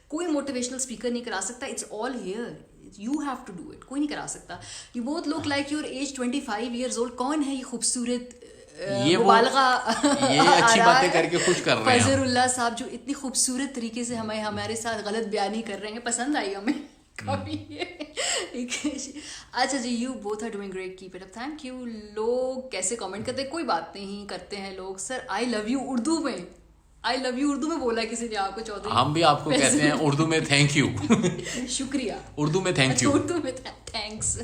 कोई मोटिवेशनल स्पीकर नहीं करा सकता। It's all here, you have to do it, कोई नहीं करा सकता। You both look like your age 25 years old। कौन है ये खूबसूरत ये अच्छी बातें करके खुश कर रहे हैं फजरुल्लाह साहब, जो इतनी खूबसूरत तरीके से हमारे साथ गलत बयानी कर रहे हैं। पसंद आई हमें काफी। अच्छा जी, you both are doing great, keep it up, thank you. लोग कैसे कमेंट करते हैं, कोई बात नहीं, करते हैं लोग। Sir I love you Urdu में, आई लव यू उर्दू में बोला किसी ने आपको चौधरी। हम भी आपको कहते हैं उर्दू में थैंक यू। शुक्रिया। उर्दू में थैंक यू। उर्दू में थैंक्स।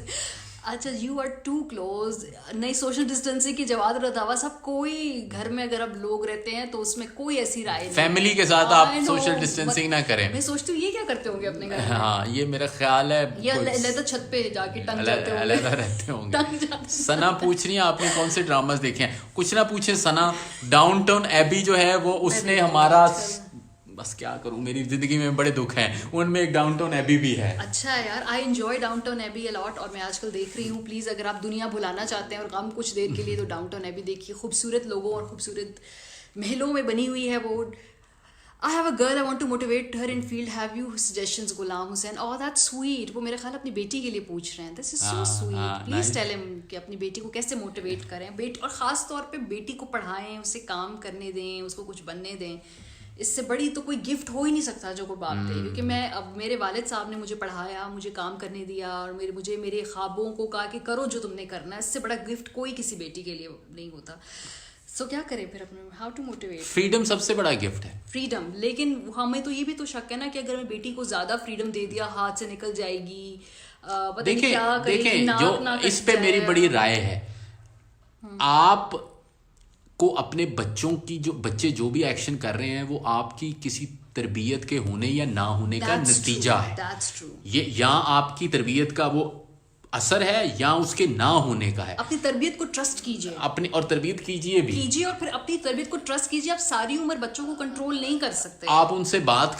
अच्छा, यू आर टू क्लोज। नहीं, सोशल डिस्टेंसिंग की जवाब रतावा साहब, कोई घर में अगर अब लोग रहते हैं तो उसमें कोई ऐसी राय नहीं। फैमिली के साथ आप सोशल डिस्टेंसिंग ना करें। मैं सोचती हूँ ये क्या करते होंगे अपने घर में। हाँ, ये मेरा ख्याल है, ये तो छत पे जाके टंग जाते होंगे, अलग रहते होंगे। सना पूछ रही है आपने कौन से ड्रामास देखे हैं। कुछ ना पूछे सना, डाउनटाउन एबी जो है वो उसने हमारा, बस क्या करूं, मेरी जिंदगी में बड़े दुख हैं, उनमें एक डाउनटाउन एबी भी है। अच्छा है यार, I enjoy Downton Abbey a lot और मैं आजकल देख रही हूँ। प्लीज अगर आप दुनिया भुलाना चाहते हैं और गम कुछ देर के लिए, तो डाउनटाउन एबी देखिए। खूबसूरत लोगों और खूबसूरत महलों में बनी हुई है वो। I have a girl, I want to motivate her in field, have you suggestions? Ghulam Hussain, oh that's sweet. वो मेरे ख्याल अपनी बेटी के लिए पूछ रहे हैं। This is so sweet. Please tell him कि अपनी बेटी को कैसे मोटिवेट करें। और खास तौर पे बेटी को पढ़ाएं, उसे काम करने दें, उसको कुछ बनने दें। इससे बड़ी तो कोई गिफ्ट हो ही नहीं सकता जो कोई बाप दे। क्योंकि मैं, अब मेरे वालिद साहब ने मुझे पढ़ाया, मुझे काम करने दिया और मुझे मेरे ख्वाबों को कहा कि करो जो तुमने करना है। इससे बड़ा गिफ्ट कोई किसी बेटी के लिए नहीं होता। सो क्या करें फिर अपने, हाउ टू मोटिवेट। फ्रीडम सबसे बड़ा गिफ्ट है, फ्रीडम। लेकिन हमें तो ये भी तो शक है ना कि अगर मैं बेटी को ज्यादा फ्रीडम दे दिया, हाथ से निकल जाएगी, देखें जो इस पे मेरी बड़ी राय है। आप को अपने बच्चों की, जो बच्चे जो भी एक्शन कर रहे हैं, वो आपकी किसी तरबियत के होने या ना होने का नतीजा है। ये या आपकी तरबियत का वो असर है या उसके ना होने का है। अपनी तरबियत को ट्रस्ट कीजिए, अपनी और तरबियत कीजिए और फिर अपनी तरबियत को ट्रस्ट कीजिए। आप सारी उम्र बच्चों को कंट्रोल नहीं कर सकते। आप उनसे बात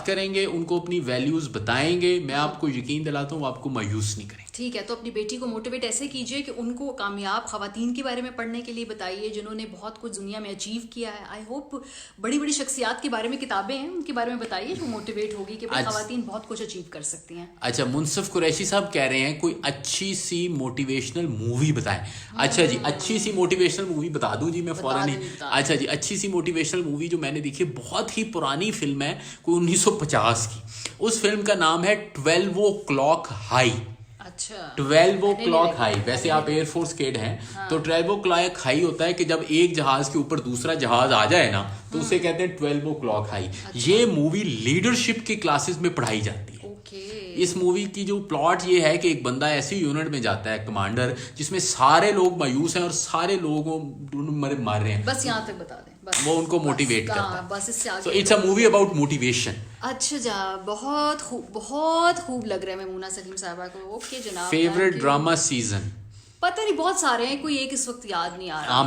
करेंगे, उनको अपनी वैल्यूज बताएंगे, मैं आपको यकीन दिलाता हूँ आपको मायूस नहीं करेंगे। ठीक है, तो अपनी बेटी को मोटिवेट ऐसे कीजिए कि उनको कामयाब खवातीन के बारे में पढ़ने के लिए बताइए, जिन्होंने बहुत कुछ दुनिया में अचीव किया है। आई होप बड़ी बड़ी शख्सियात के बारे में किताबें हैं, उनके बारे में बताइए, जो मोटिवेट होगी कि खवातीन बहुत कुछ अचीव कर सकती हैं। अच्छा, मुनसिफ कुरैशी साहब कह रहे हैं कोई अच्छी सी मोटिवेशनल मूवी बताएं। अच्छा जी, अच्छी सी मोटिवेशनल मूवी बता दूं जी मैं फौरन ही। अच्छा जी, अच्छी सी मोटिवेशनल मूवी जो मैंने देखी, बहुत ही पुरानी फिल्म है, कोई 1950 की। उस फिल्म का नाम है 12 o'clock हाई। अच्छा 12 o'clock हाई। वैसे आप एयरफोर्स केड हैं तो 12 o'clock हाई होता है कि जब एक जहाज के ऊपर दूसरा जहाज आ जाए ना तो उसे कहते हैं 12 o'clock हाई। ये मूवी लीडरशिप के क्लासेस में पढ़ाई जाती है। इस मूवी की जो प्लॉट ये है कि एक बंदा ऐसी यूनिट में जाता है, कमांडर, जिसमें सारे लोग मायूस हैं और सारे लोगों मार रहे हैं। बस यहाँ तक बता दें, बस वो उनको मोटिवेट करता है। बस इससे आगे। So it's a movie about motivation. अच्छा जा, बहुत खूब लग रहा है मेमूना सलीम साहबा को। ओके जनाब। फेवरेट ड्रामा सीजन पता नहीं, बहुत सारे हैं, कोई एक इस वक्त याद नहीं आ रहा। हाँ,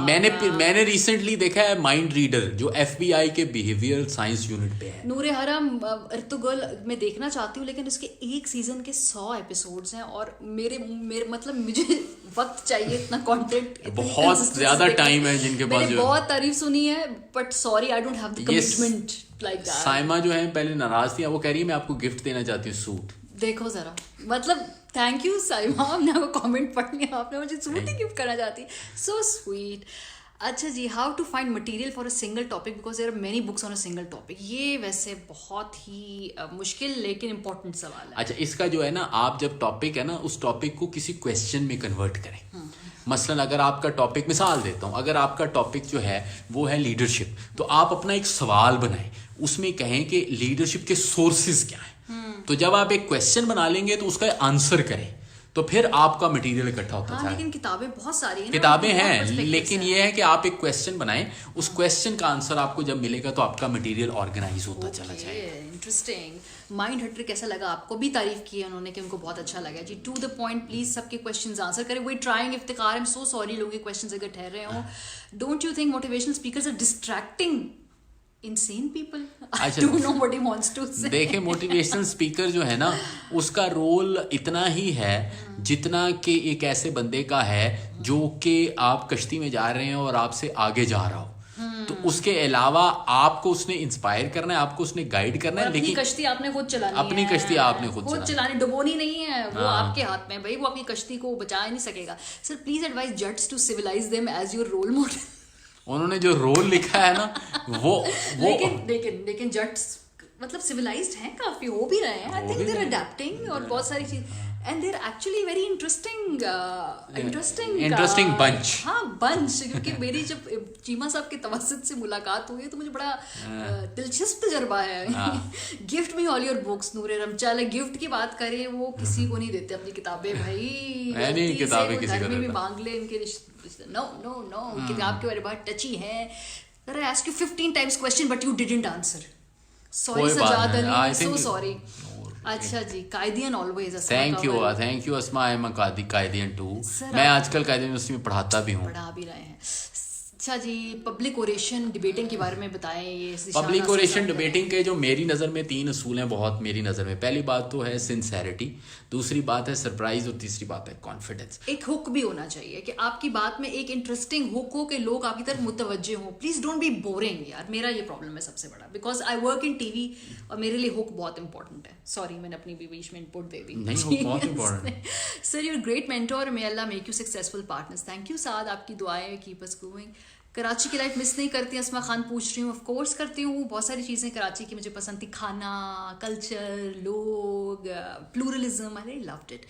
मैंने रिसेंटली देखा है माइंड रीडर, जो FBI के बिहेवियर साइंस यूनिट पे है। नूरे हरम अर्तुगल मैं देखना चाहती हूँ, लेकिन उसके एक सीजन के 100 एपिसोड्स हैं और मेरे मतलब मुझे वक्त चाहिए, इतना कंटेंट, बहुत ज्यादा टाइम है जिनके पास। मैंने बहुत तारीफ सुनी है, but sorry I don't have the commitment like that. Saima जो है पहले नाराज थी, वो कह रही है मैं आपको गिफ्ट देना चाहती हूँ, सूट। देखो जरा, मतलब थैंक यू साइमा, हमने आपको कमेंट पढ़ लिया, आपने मुझे सूट ही गिफ्ट करना चाहती, सो स्वीट। अच्छा जी, how to find material for a single topic because there are many books on a single topic. ये वैसे बहुत ही मुश्किल लेकिन इंपॉर्टेंट सवाल है। अच्छा, इसका जो है ना, आप जब टॉपिक है ना, उस टॉपिक को किसी क्वेश्चन में कन्वर्ट करें। मसलन अगर आपका टॉपिक, मिसाल देता हूँ, अगर आपका टॉपिक जो है वो है लीडरशिप, तो आप अपना एक सवाल बनाएं, उसमें कहें कि लीडरशिप के सोर्सेज क्या हैं। तो जब आप एक क्वेश्चन बना लेंगे तो उसका आंसर करें, तो फिर आपका मटेरियल इकट्ठा होता है। लेकिन किताबें बहुत सारी हैं, किताबें हैं, लेकिन ये है कि आप एक क्वेश्चन बनाएं, उस क्वेश्चन का आंसर आपको जब मिलेगा तो आपका मटेरियल ऑर्गेनाइज होता चला जाएगा। इंटरेस्टिंग। माइंड हटर कैसा लगा आपको? भी तारीफ की है उन्होंने कि उनको बहुत अच्छा लगा जी। टू द पॉइंट प्लीज, सबके क्वेश्चंस आंसर करें। We trying Iftikhar, I am so sorry लोगों के क्वेश्चंस अगर ठहर रहे हो। Don't you think motivational speakers are distracting insane people? I don't know what he wants to say. देखिए, मोटिवेशनल स्पीकर जो है ना, उसका रोल इतना ही है जितना कि एक ऐसे बंदे का है जो कि आप कश्ती में जा रहे हैं और आपसे आगे जा रहा हो, तो उसके अलावा आपको उसने इंस्पायर करना है, आपको उसने गाइड करना है, लेकिन कश्ती आपने खुद चलानी है। अपनी कश्ती आपने खुद चलानी, डुबोनी नहीं है वो। आपके हाथ में भाई, वो अपनी कश्ती को बचा नहीं सकेगा। Sir please advise Jats to civilize them as your role model. उन्होंने जो रोल लिखा है ना, वो लेकिन जट्स मतलब सिविलाइज्ड हैं, काफी हो भी रहे हैं। I think they are adapting और बहुत सारी चीज, and they are actually very interesting bunch. हाँ बंच, क्योंकि मेरी जब चीमा साहब के तवस्सुत से मुलाकात हुई तो मुझे बड़ा दिलचस्प तजर्बा है। Gift me all your books Noore Rum. चले गिफ्ट की बात करें, वो किसी को नहीं देते अपनी किताबें भाई। किताबें किसी को भी मांग ले इनके, नो किताब के बारे में बहुत टची है। I asked you 15 times question but you didn't answer. Sorry Sajjad Ali, so sorry. अच्छा जी, Quaidian always. Thank you Asma, I am Quaidian too. मैं आजकल कायदियन यूनिवर्सिटी में पढ़ाता भी हूँ, पढ़ा भी रहे हैं। अच्छा जी, पब्लिक ओरेशन डिबेटिंग के बारे में बताएं। ये पब्लिक ओरेशन डिबेटिंग के जो मेरी नज़र में 3 असूल हैं, बहुत मेरी नज़र में। पहली बात तो है सिंसेरिटी, दूसरी बात है सरप्राइज, और तीसरी बात है कॉन्फिडेंस। एक हुक भी होना चाहिए कि आपकी बात में एक इंटरेस्टिंग हुक हो कि लोग आपकी तरफ मुतवज्जे हों। प्लीज डोंट बी बोरिंग यार, मेरा ये प्रॉब्लम है सबसे बड़ा, because I work in TV और मेरे लिए हुक बहुत इंपॉर्टेंट है। सॉरी, मैंने अपनी बीच में इनपुट दे दी। Sir you're great mentor, may Allah make you successful partners. Thank you Saad, आपकी दुआएं कीप अस गोइंग। कराची की लाइफ मिस नहीं करती? अस्मा खान पूछ रही हूँ। ऑफ कोर्स करती हूँ, बहुत सारी चीज़ें कराची की मुझे पसंद थी, खाना, कल्चर, लोग, pluralism, I really loved it.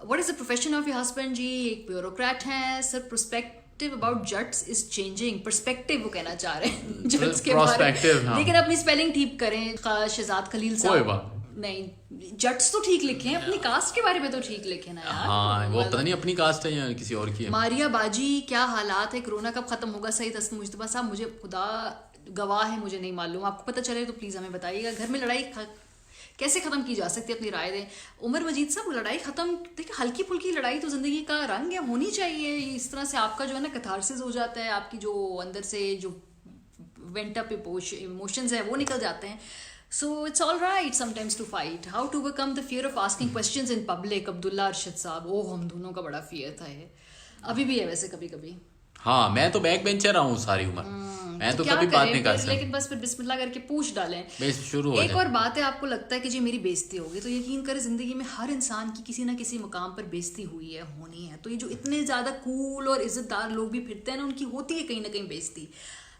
What is the profession of your husband? जी एक ब्यूरोक्रेट हैं सर। Perspective about Jats is changing. Perspective वो कहना चाह रहे हैं जट्स के बारे में, लेकिन अपनी स्पेलिंग ठीक करें। शहजाद खलील साहब नहीं, जट्स तो ठीक लिखे हैं, अपनी कास्ट के बारे में तो ठीक लिखे ना यार। हाँ, वो पता नहीं अपनी कास्ट है या किसी और की है। मारिया बाजी, क्या हालात है, कोरोना कब खत्म होगा? सही तस्म मुश्तबा साहब, मुझे खुदा गवाह है, मुझे नहीं मालूम। आपको पता चले तो प्लीज हमें बताइएगा। घर में लड़ाई कैसे खत्म की जा सकती है, अपनी राय दें। उमर मजीद साहब, लड़ाई खत्म, देखिए हल्की फुल्की लड़ाई तो जिंदगी का रंग है, होनी चाहिए। इस तरह से आपका जो है ना कैथारसिस हो जाता है, आपकी जो अंदर से जो वेंट अप इमोशंस है वो निकल जाते हैं। So it's all right sometimes to fight. How to overcome the fear of asking questions in public? Abdullah Arshad साहब, ओह हम दोनों का बड़ा फियर था ये, अभी भी है वैसे कभी कभी। हाँ, मैं तो बैक बेंचर रहा हूँ सारी उम्र, मैं तो कभी बात नहीं कर सकता, लेकिन बस फिर बिस्मिल्लाह करके पूछ डालें। शुरू हो एक और बात है, आपको लगता है कि जी मेरी बेइज्जती होगी, तो यकीन करें जिंदगी में हर इंसान की किसी ना किसी मुकाम पर बेइज्जती हुई है, होनी है। तो ये जो इतने ज्यादा कूल और इज्जतदार लोग भी फिरते हैं ना, उनकी होती है कहीं ना कहीं बेइज्जती।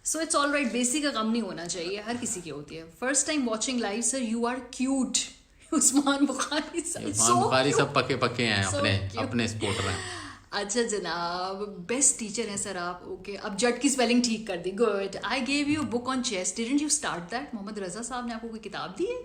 So it's all right, basic का कम नहीं होना चाहिए, हर किसी की होती है। First time watching live, sir you are cute. Usman Bukhari Usman Bukhari सब पके पके हैं, अपने स्पोर्टर हैं। अच्छा जनाब, बेस्ट टीचर हैं सर आप। ओके, अब जट की स्पेलिंग ठीक कर दी, good. I gave you book on chess, didn't you start that? Mohammad Raza साहब ने आपको कोई किताब दी है?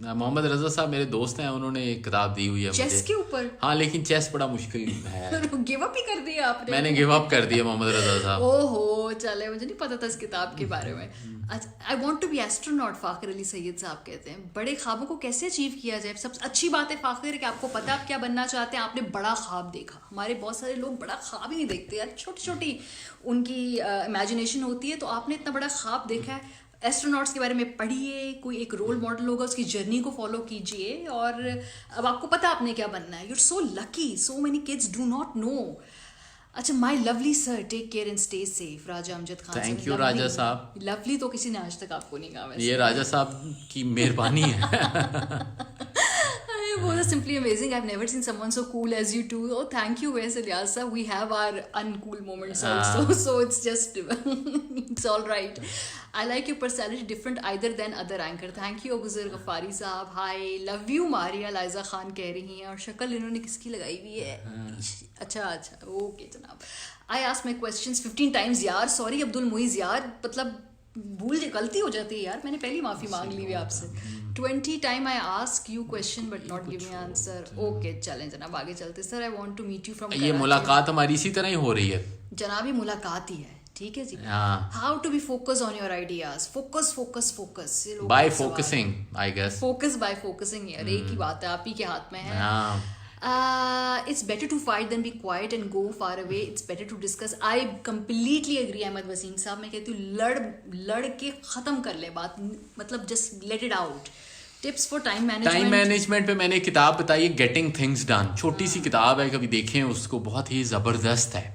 मोहम्मद रजा साहब मेरे दोस्त हैं, उन्होंने एक किताब दी हुई है चेस मुझे के ऊपर। हाँ, लेकिन चेस बड़ा मुश्किल है। गिव अप ही कर दिया आपने? मैंने गिव अप कर दिया मोहम्मद रजा साहब। ओहो, चले, मुझे नहीं पता था इस किताब के बारे में। I want to be astronaut, Fakhir Ali Syed साहब कहते हैं। बड़े ख्वाबों को कैसे अचीव किया जाए? सबसे अच्छी बात है फाखिर कि आपको पता आप क्या बनना चाहते हैं, आपने बड़ा ख्वाब देखा। हमारे बहुत सारे लोग बड़ा ख्वाब ही नहीं देखते यार, छोटी छोटी उनकी इमेजिनेशन होती है। तो आपने इतना बड़ा ख्वाब देखा है। एस्ट्रोनॉट्स के बारे में पढ़िए, कोई एक रोल मॉडल होगा, उसकी जर्नी को फॉलो कीजिए, और अब आपको पता आपने क्या बनना है। You are so lucky, so many kids do not know. अच्छा, my lovely sir, take care and stay safe. Raja Amjad Khan, thank you Raja साहब। लवली तो किसी ने आज तक आपको नहीं कहा वैसे। ये राजा साहब की मेहरबानी है। was simply amazing. I've never seen someone so cool as you two. Oh, thank you, Wes Ilyas sir. We have our uncool moments also, so it's just it's all right. I like your personality different either than other anchor. Thank you, Abuzar Ghaffari साहब. Hi, love you, Maria Liza Khan कह रही हैं, और शक्ल इन्होंने किसकी लगाई हुई है? अच्छा, okay जनाब. I asked my questions 15 times यार. Sorry अब्दुल मुइज यार, मतलब गलती हो जाती है यार, मैंने पहली माफी मांग ली हुई आपसे। 20 time I ask you question but not give me answer. Okay, चलें जनाब, आगे चलते। Sir, I want to meet you from. ये मुलाकात हमारी इसी तरह ही हो रही है जनाब, ये मुलाकात ही है, ठीक है जी। How to be focus on your ideas? Focus by focusing, I guess. Focus by focusing यार, एक ही बात है, आप ही के हाथ में है। It's better to fight than be quiet and go far away. It's better to discuss. I completely agree, Ahmad Wasim साहब। मैं कहती हूँ लड़ के खत्म कर ले बात, मतलब just let it out. Tips for time management. Time management पे मैंने किताब बताई है, गेटिंग थिंग्स डन। छोटी सी किताब है, कभी देखें उसको, बहुत ही जबरदस्त है।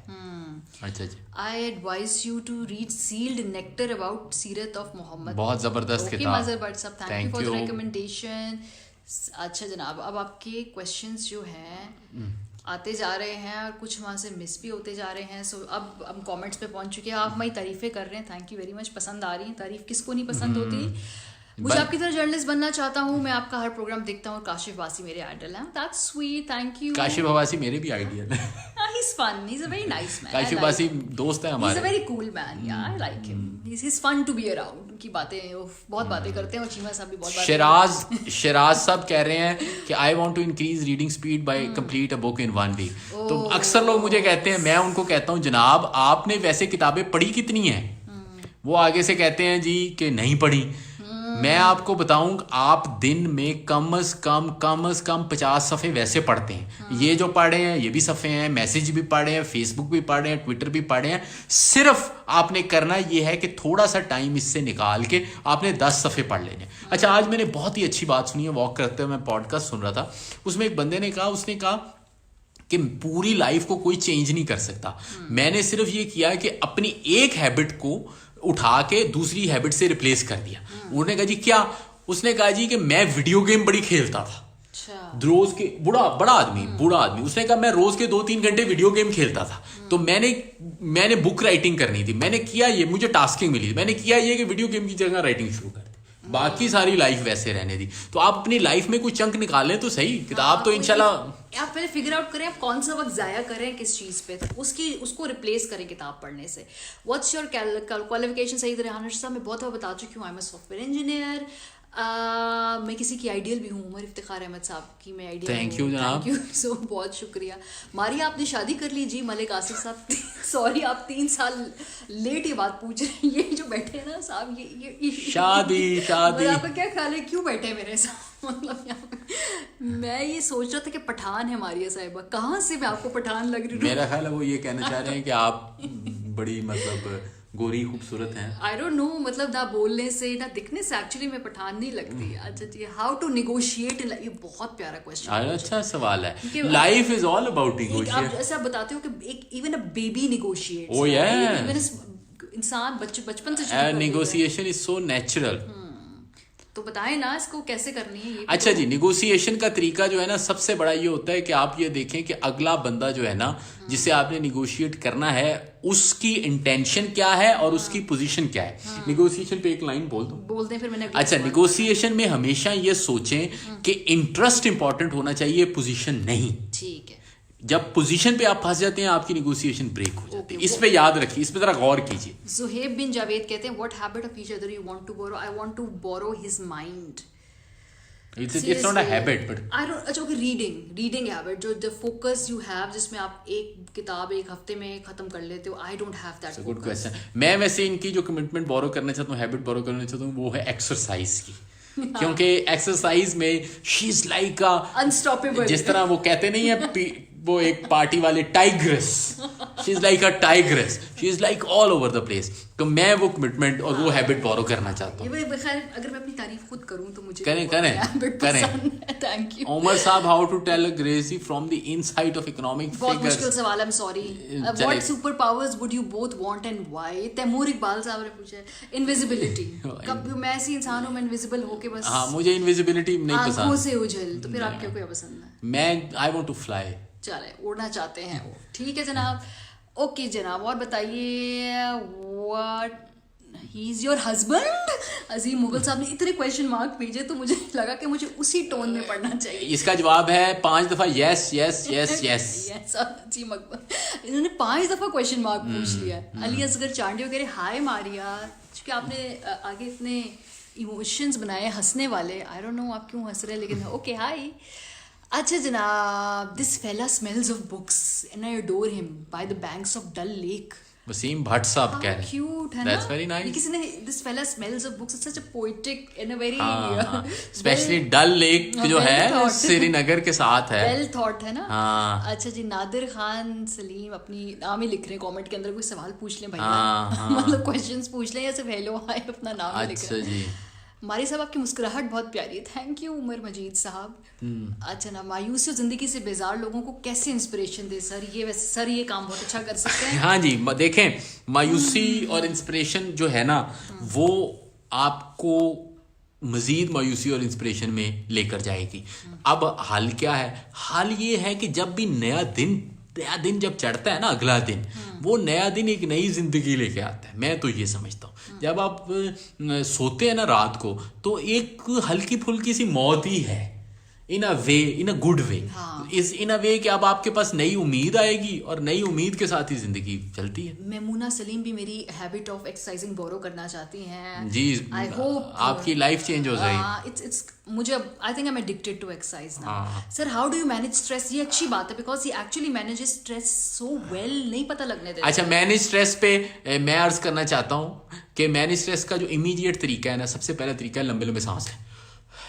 अच्छा जी। I advise you to read Sealed Nectar about सीरत of Muhammad. बहुत जबरदस्त किताब। मजहर भट्ट साहब, thank you for the recommendation. अच्छा जनाब, अब आपके क्वेश्चंस जो हैं आते जा रहे हैं, और कुछ वहाँ से मिस भी होते जा रहे हैं। सो अब हम कमेंट्स पे पहुँच चुके हैं। आप हमारी तारीफ़ें कर रहे हैं, थैंक यू वेरी मच। पसंद आ रही हैं, तारीफ़ किसको नहीं पसंद होती। मुझे आपकी तरह जर्नलिस्ट बनना चाहता हूँ, मैं आपका हर प्रोग्राम देखता हूँ। काशिफ वासी मेरे आइडल हैं। That's sweet, thank you. Kashif वासी मेरे भी आइडियल है। He's fun. He's a very nice man. Kashif वासी दोस्त है हमारे। He's a very cool man. Yeah, I like him. He's fun to be around. उनकी बातें, बहुत बातें करते हैं, और चीमा साहब भी बहुत बातें करते हैं। शिराज साहब कह रहे हैं कि I want to increase reading speed by complete a book in 1 week. तो अक्सर लोग मुझे कहते हैं, मैं उनको कहता हूँ जनाब आपने वैसे किताबें पढ़ी कितनी हैं? वो आगे से कहते हैं जी कि नहीं पढ़ी। मैं आपको बताऊं, आप दिन में कम से कम 50 सफ़े वैसे पढ़ते हैं। ये जो पढ़े हैं ये भी सफ़े हैं, मैसेज भी पढ़े हैं, फेसबुक भी पढ़े हैं, ट्विटर भी पढ़े हैं। सिर्फ आपने करना ये है कि थोड़ा सा टाइम इससे निकाल के आपने 10 सफ़े पढ़ लेने। अच्छा, आज मैंने बहुत ही अच्छी बात सुनी है, वॉक करते हुए मैं पॉडकास्ट सुन रहा था, उसमें एक बंदे ने कहा, उसने कहा कि पूरी लाइफ को कोई चेंज नहीं कर सकता, मैंने सिर्फ ये किया कि अपनी एक हैबिट को उठा के दूसरी हैबिट से रिप्लेस कर दिया। उन्होंने कहा जी क्या? उसने कहा जी कि मैं वीडियो गेम बड़ी खेलता था। रोज के बड़ा आदमी उसने कहा मैं रोज के 2-3 घंटे वीडियो गेम खेलता था। तो मैंने बुक राइटिंग करनी थी, मैंने किया ये, मुझे टास्किंग मिली, मैंने किया ये कि वीडियो गेम की जगह राइटिंग शुरू कर दी, बाकी सारी लाइफ वैसे रहने दी। तो आप अपनी लाइफ में कुछ चंक निकालें तो सही। किताब तो इंशाल्लाह आप पहले फिगर आउट करें, आप कौन सा वक्त जाया करें किस चीज पे, तो उसको रिप्लेस करें किताब पढ़ने से। What's your qualification? सही तरह साहब मैं बहुत बार बता चुकी हूँ, I am a software engineer. मैं किसी की आइडियल भी हूँ, उमर इफ्तिखार अहमद साहब की मैं आइडियल। थैंक यू जनाब। थैंक यू सो, बहुत शुक्रिया। मारिया आपने शादी कर ली जी? मलिक आसिफ साहब सॉरी, आप 3 साल लेट ये बात पूछ रहे हैं। ये जो बैठे हैं ना साहब, ये शादी आपका क्या ख्याल है, क्यों बैठे हैं मेरे साथ? मतलब मैं ये सोच रहा था कि पठान है मारिया साहिबा, कहाँ से मैं आपको पठान लग रही हूँ? मेरा ख्याल है वो ये कहना चाह रहे हैं कि आप बड़ी मतलब गोरी खूबसूरत हैं। आई डोंट नो, मतलब ना बोलने से ना दिखने से एक्चुअली मैं पठान नहीं लगती। अच्छा जी, हाउ टू नेगोशिएट, ये बहुत प्यारा क्वेश्चन। अच्छा सवाल है। Life is all about negotiate. आप जैसे आप बताते हो कि एक even a baby negotiate. Oh yes, इंसान बचपन से नेगोशिएशन इज सो नेचुरल। तो बताएं ना इसको कैसे करनी है ये भी अच्छा तो। जी, निगोशिएशन का तरीका जो है ना, सबसे बड़ा ये होता है कि आप ये देखें कि अगला बंदा जो है ना, जिसे आपने निगोशिएट करना है, उसकी इंटेंशन क्या है और उसकी पोजीशन क्या है। निगोशिएशन पे एक लाइन बोल दो। बोलते हैं फिर मैंने अगला अच्छा, सवाल निगोशिएशन में हमेशा ये सोचें कि इंटरेस्ट इंपॉर्टेंट होना चाहिए, पोजीशन नहीं। करना। ठीक है। जब पोजीशन पे आप फंस जाते हैं, आपकी निगोशिएशन ब्रेक हो जाती है। Okay, इस पे याद रखिए, इस पे जरा गौर कीजिए। जुहेब बिन जावेद कहते हैं what habit of each other you want to borrow. I want to borrow his mind. It's not a habit but I don't. अच्छा ओके, रीडिंग हैबिट, जो द फोकस यू हैव, जिसमें आप एक किताब एक हफ्ते में खत्म कर लेते हो। I don't have that good question. मैं वैसे इनकी जो कमिटमेंट बोरो करना चाहता हूँ, हैबिट बोरो करना चाहता हूँ, वो है एक्सरसाइज की। क्योंकि एक्सरसाइज में she is like a unstoppable. जिस तरह वो कहते नहीं है वो एक पार्टी वाले, tigress. She is like a tigress, she is like all over the place. तो मैं वो कमिटमेंट और वो हैबिट बोरो करना चाहता हूँ। ये खैर अगर मैं अपनी तारीफ खुद करूं तो मुझे करें। थैंक यू उमर साहब, how to tell a Gracie from the insight of economic बहुत मुश्किल फिगर्स। सवाल है, I am sorry. What super powers would you both want and why? Taimur Iqbal साहब ने पूछा है। इनविजिबिलिटी। कब मैं ऐसी इंसान हूं, मैं इनविजिबल होके बस हाँ, मुझे इनविजिबिलिटी नहीं आंखों पसंद। से उछल। तो फिर आपको क्या पसंद है? मैं आई वांट टू फ्लाई। चले, उड़ना चाहते हैं वो। ठीक है जनाब। ओके जनाब, और बताइए what he is your husband? Azeem Mughal साहब ने इतने क्वेश्चन मार्क भेजे तो मुझे लगा कि मुझे उसी टोन में पढ़ना चाहिए। इसका जवाब है 5 दफा yes yes yes yes. Yes, अजीम अकबर इन्होंने 5 दफा क्वेश्चन मार्क पूछ लिया। अली असगर चांडियो कह रहे हाय मारिया, क्योंकि आपने आगे इतने इमोशंस बनाए हंसने वाले। आई डोंट नो आप क्यों हंस रहे हैं, लेकिन ओके हाय। अच्छा जनाब, this fella smells of books and I adore him by the banks of Dal lake. Waseem Bhatt साहब कह रहे हैं। क्यूट है ना? That's very nice. ये किसी ने this fella smells of books, it's such a poetic and a very specially Dal lake जो well है thought. श्रीनगर के साथ है। वेल थॉट है ना? हाँ। अच्छा जी, नादिर खान सलीम अपनी नाम ही लिख रहे हैं कमेंट के अंदर। कोई सवाल पूछ लें भैया। हाँ। मतलब क्वेश्चंस पूछ लें या सिर्फ हेलो हाय अपना नाम ही लिख अच्छा रहे हैं। जी, मारी साहब आपकी मुस्कुराहट बहुत प्यारी है। थैंक यू उमर मजीद साहब। अच्छा ना, मायूसी और जिंदगी से बेजार लोगों को कैसे इंस्पिरेशन दे सर? ये वैसे सर ये काम बहुत अच्छा कर सकते हैं। हाँ जी, देखें, मायूसी और इंस्पिरेशन जो है ना, वो आपको मजीद मायूसी और इंस्पिरेशन में लेकर जाएगी। अब हाल क्या है? हाल ये है कि जब भी नया दिन जब चढ़ता है ना, अगला दिन, वो नया दिन एक नई जिंदगी लेके आता है। मैं तो ये समझता हूँ, जब आप सोते हैं ना रात को, तो एक हल्की फुल्की सी मौत ही है, इन अ वे, इन अ गुड वे। इस इन अ वे कि अब आपके पास नई उम्मीद आएगी और नई उम्मीद के साथ ही जिंदगी चलती है। मेमूना सलीम भी मेरी हैबिट ऑफ एक्सरसाइजिंग बोरो करना चाहती हैं जी, आई होप आपकी लाइफ चेंज हो जाएगी। इट्स मुझे I think I am addicted to exercise now. Sir how do you manage stress? ये अच्छी बात है because he actually manages stress so well, नहीं पता लगने देता। अच्छा, मैनेज स्ट्रेस पे मैं अर्ज करना चाहता हूँ कि मैनेज स्ट्रेस का जो इमीडिएट तरीका है ना, सबसे पहला तरीका है लंबे लंबे सांस लें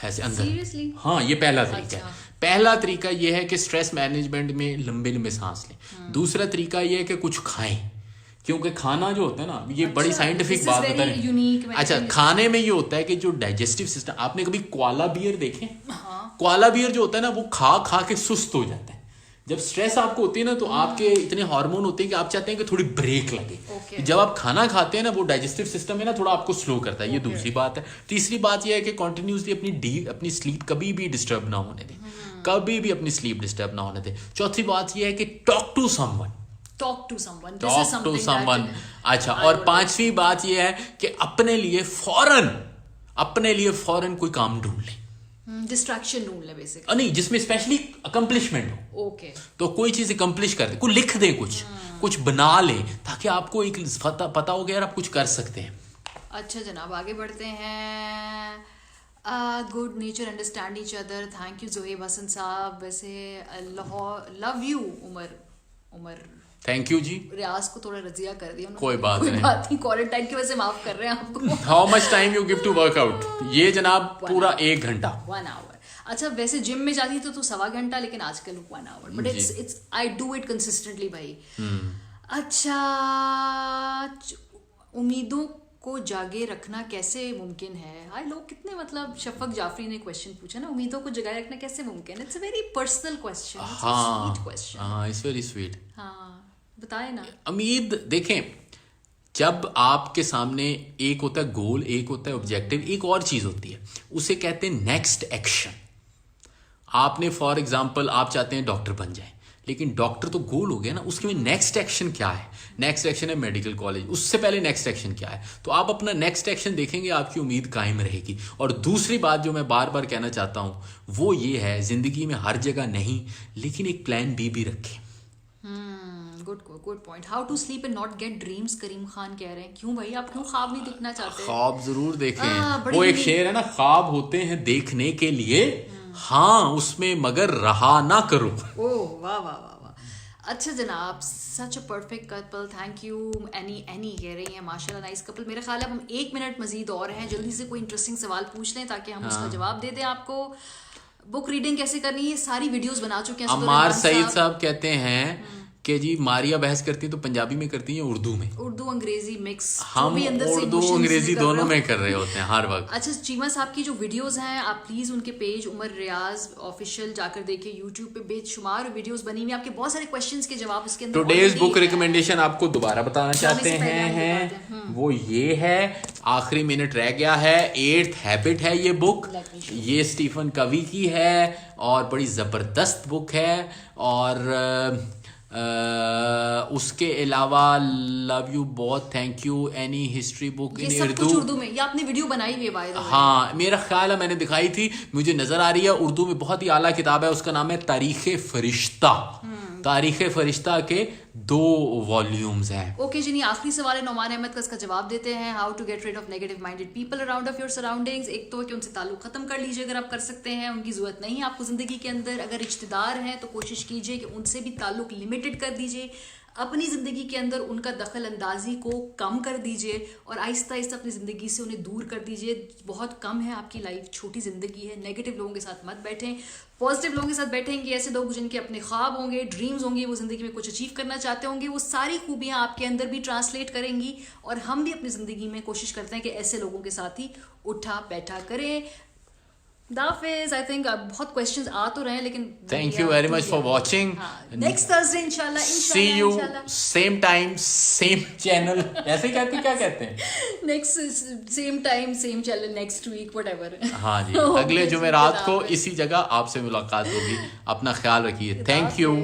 ऐसे अंदर। Seriously? हाँ, ये पहला तरीका अच्छा। है। पहला तरीका ये है कि स्ट्रेस मैनेजमेंट में लंबे लंबे सांस लें। दूसरा तरीका ये है कि कुछ खाएं, क्योंकि खाना जो होता है ना, ये बड़ी साइंटिफिक बात बता रही। अच्छा, खाने में ये होता है कि जो डाइजेस्टिव सिस्टम, आपने कभी कोआला बियर देखे? कोआला बियर जो होता है ना, वो खा खा के सुस्त हो जाता है। जब स्ट्रेस आपको होती है ना, तो आपके इतने हार्मोन होते हैं कि आप चाहते हैं कि थोड़ी ब्रेक लगे। जब आप खाना खाते हैं ना, वो डाइजेस्टिव सिस्टम है ना, थोड़ा आपको स्लो करता है। ये दूसरी बात है। तीसरी बात ये है कि कंटिन्यूसली अपनी स्लीप कभी भी डिस्टर्ब ना होने दें, कभी भी अपनी स्लीप डिस्टर्ब ना होने दें। चौथी बात ये है कि टॉक टू समवन। अच्छा, और पांचवी बात ये है कि अपने लिए फौरन कोई काम ढूंढ लें, डिस्ट्रैक्शन ढूंढ ले बेसिकली। नहीं, जिसमें स्पेशली अकम्पलिशमेंट हो। ओके, तो कोई चीज अकम्पलिश कर दे, कुछ लिख दे, कुछ बना ले, ताकि आपको एक पता हो गया आप कुछ कर सकते हैं। अच्छा जनाब, आगे बढ़ते हैं। Good nature, understand each other. Thank you Zohaib Hasan साहब। वैसे love you Umar thank you जी। रियाज को थोड़ा रजिया कर दिया उन्होंने। कोई बात नहीं, क्वारंटाइन की वजह से माफ कर रहे हैं आपको। How much time you give to workout? ये जनाब पूरा 1 घंटा। 1 आवर। अच्छा, वैसे जिम में जाती तो 1.25 घंटा, लेकिन आजकल 1 hour. But it's I do it consistently भाई। अच्छा, उम्मीदों को जागे रखना कैसे मुमकिन है? हाय लोग कितने, मतलब शफक जाफरी ने क्वेश्चन पूछा ना, उम्मीदों को जगाए रखना कैसे मुमकिन है? It's a very personal question, it's a sweet question. हाँ, इट्स वेरी स्वीट। हाँ, बताए ना। उम्मीद, देखें, जब आपके सामने एक होता है गोल, एक होता है ऑब्जेक्टिव, एक और चीज होती है, उसे कहते हैं नेक्स्ट एक्शन। आपने फॉर एग्जाम्पल आप चाहते हैं डॉक्टर बन जाए, लेकिन डॉक्टर तो गोल हो गया ना, उसके में नेक्स्ट एक्शन क्या है? नेक्स्ट एक्शन है मेडिकल कॉलेज, उससे पहले नेक्स्ट एक्शन क्या है? तो आप अपना नेक्स्ट एक्शन देखेंगे, आपकी उम्मीद कायम रहेगी। और दूसरी बात जो मैं बार बार कहना चाहता हूं वो ये है, जिंदगी में हर जगह नहीं, लेकिन एक प्लान बी भी रखें। Good point. How to sleep and not get dreams, Karim Khan कह रहे हैं। क्यों भाई, आप क्यों ख्वाब नहीं देखना चाहते? ख्वाब जरूर देखें। बड़ी वो एक शेर है ना, ख्वाब होते हैं देखने के लिए, हाँ उसमें मगर रहा ना करो। ओह वाह वाह वाह वाह। अच्छा जनाब, such a perfect couple, thank you. Annie कह रही हैं माशाल्लाह नाइस कपल। मेरा ख्याल है हम 1 मिनट मजीद और हैं, जल्दी से कोई इंटरेस्टिंग सवाल पूछ लें ताकि हम उसका जवाब दे दें आपको। बुक रीडिंग कैसे करनी है, सारी वीडियोस बना चुके हैं। अम्मार सईद साहब कहते हैं कि जी मारिया बहस करती है तो पंजाबी में करती है उर्दू में? उर्दू अंग्रेजी मिक्स, हम उर्दू अंग्रेजी दोनों में कर रहे होते हैं हर वक्त। अच्छा चीमा साहब की जो वीडियोस हैं, आप प्लीज उनके पेज उमर रियाज ऑफिशियल जाकर देखिए। यूट्यूब पे बेशुमार वीडियोस बनी हुई, आपके बहुत सारे क्वेश्चंस के जवाब उसके अंदर। टुडेज बुक रिकमेंडेशन आपको दोबारा बताना चाहते हैं वो ये है, आखिरी मिनट रह गया है, 8th हैबिट है ये बुक। ये स्टीफन कवी की है और बड़ी जबरदस्त बुक है। और उसके अलावा लव यू बहुत, thank you. Any history book in Urdu में, ये आपने वीडियो बनाई हुई है बाय द वे। हाँ मेरा ख्याल है मैंने दिखाई थी, मुझे नजर आ रही है। उर्दू में बहुत ही आला किताब है, उसका नाम है तारीख फरिश्ता। तारीख फरिश्ता के 2 वॉल्यूम्स हैं। ओके जी, आखिरी सवाल है नौमान अहमद का, इसका जवाब देते हैं। How to get rid of negative minded people around of your surroundings. एक तो कि उनसे ताल्लुक खत्म कर लीजिए अगर आप कर सकते हैं, उनकी जरूरत नहीं है आपको जिंदगी के अंदर। अगर रिश्तेदार हैं तो कोशिश कीजिए कि उनसे भी ताल्लुक लिमिटेड कर दीजिए। अपनी ज़िंदगी के अंदर उनका दखल अंदाजी को कम कर दीजिए और आहिस्ता आहिस्ता अपनी ज़िंदगी से उन्हें दूर कर दीजिए। बहुत कम है आपकी लाइफ, छोटी ज़िंदगी है। नेगेटिव लोगों के साथ मत बैठें, पॉजिटिव लोगों के साथ बैठेंगे। ऐसे लोग जिनके अपने ख्वाब होंगे, ड्रीम्स होंगे, वो ज़िंदगी में कुछ अचीव करना चाहते होंगे, वो सारी खूबियाँ आपके अंदर भी ट्रांसलेट करेंगी। और हम भी अपनी ज़िंदगी में कोशिश करते हैं कि ऐसे लोगों के साथ ही उठा बैठा करें। दाफिज। आई थिंक बहुत क्वेश्चंस आ तो रहे हैं, लेकिन thank you very much for watching. Next Thursday इंशाल्लाह see you same time same channel, ऐसे कहते क्या कहते हैं? Next same time same channel next week whatever. हाँ जी, अगले जुमेरात को इसी जगह आपसे मुलाकात होगी। अपना ख्याल रखिए। Thank you.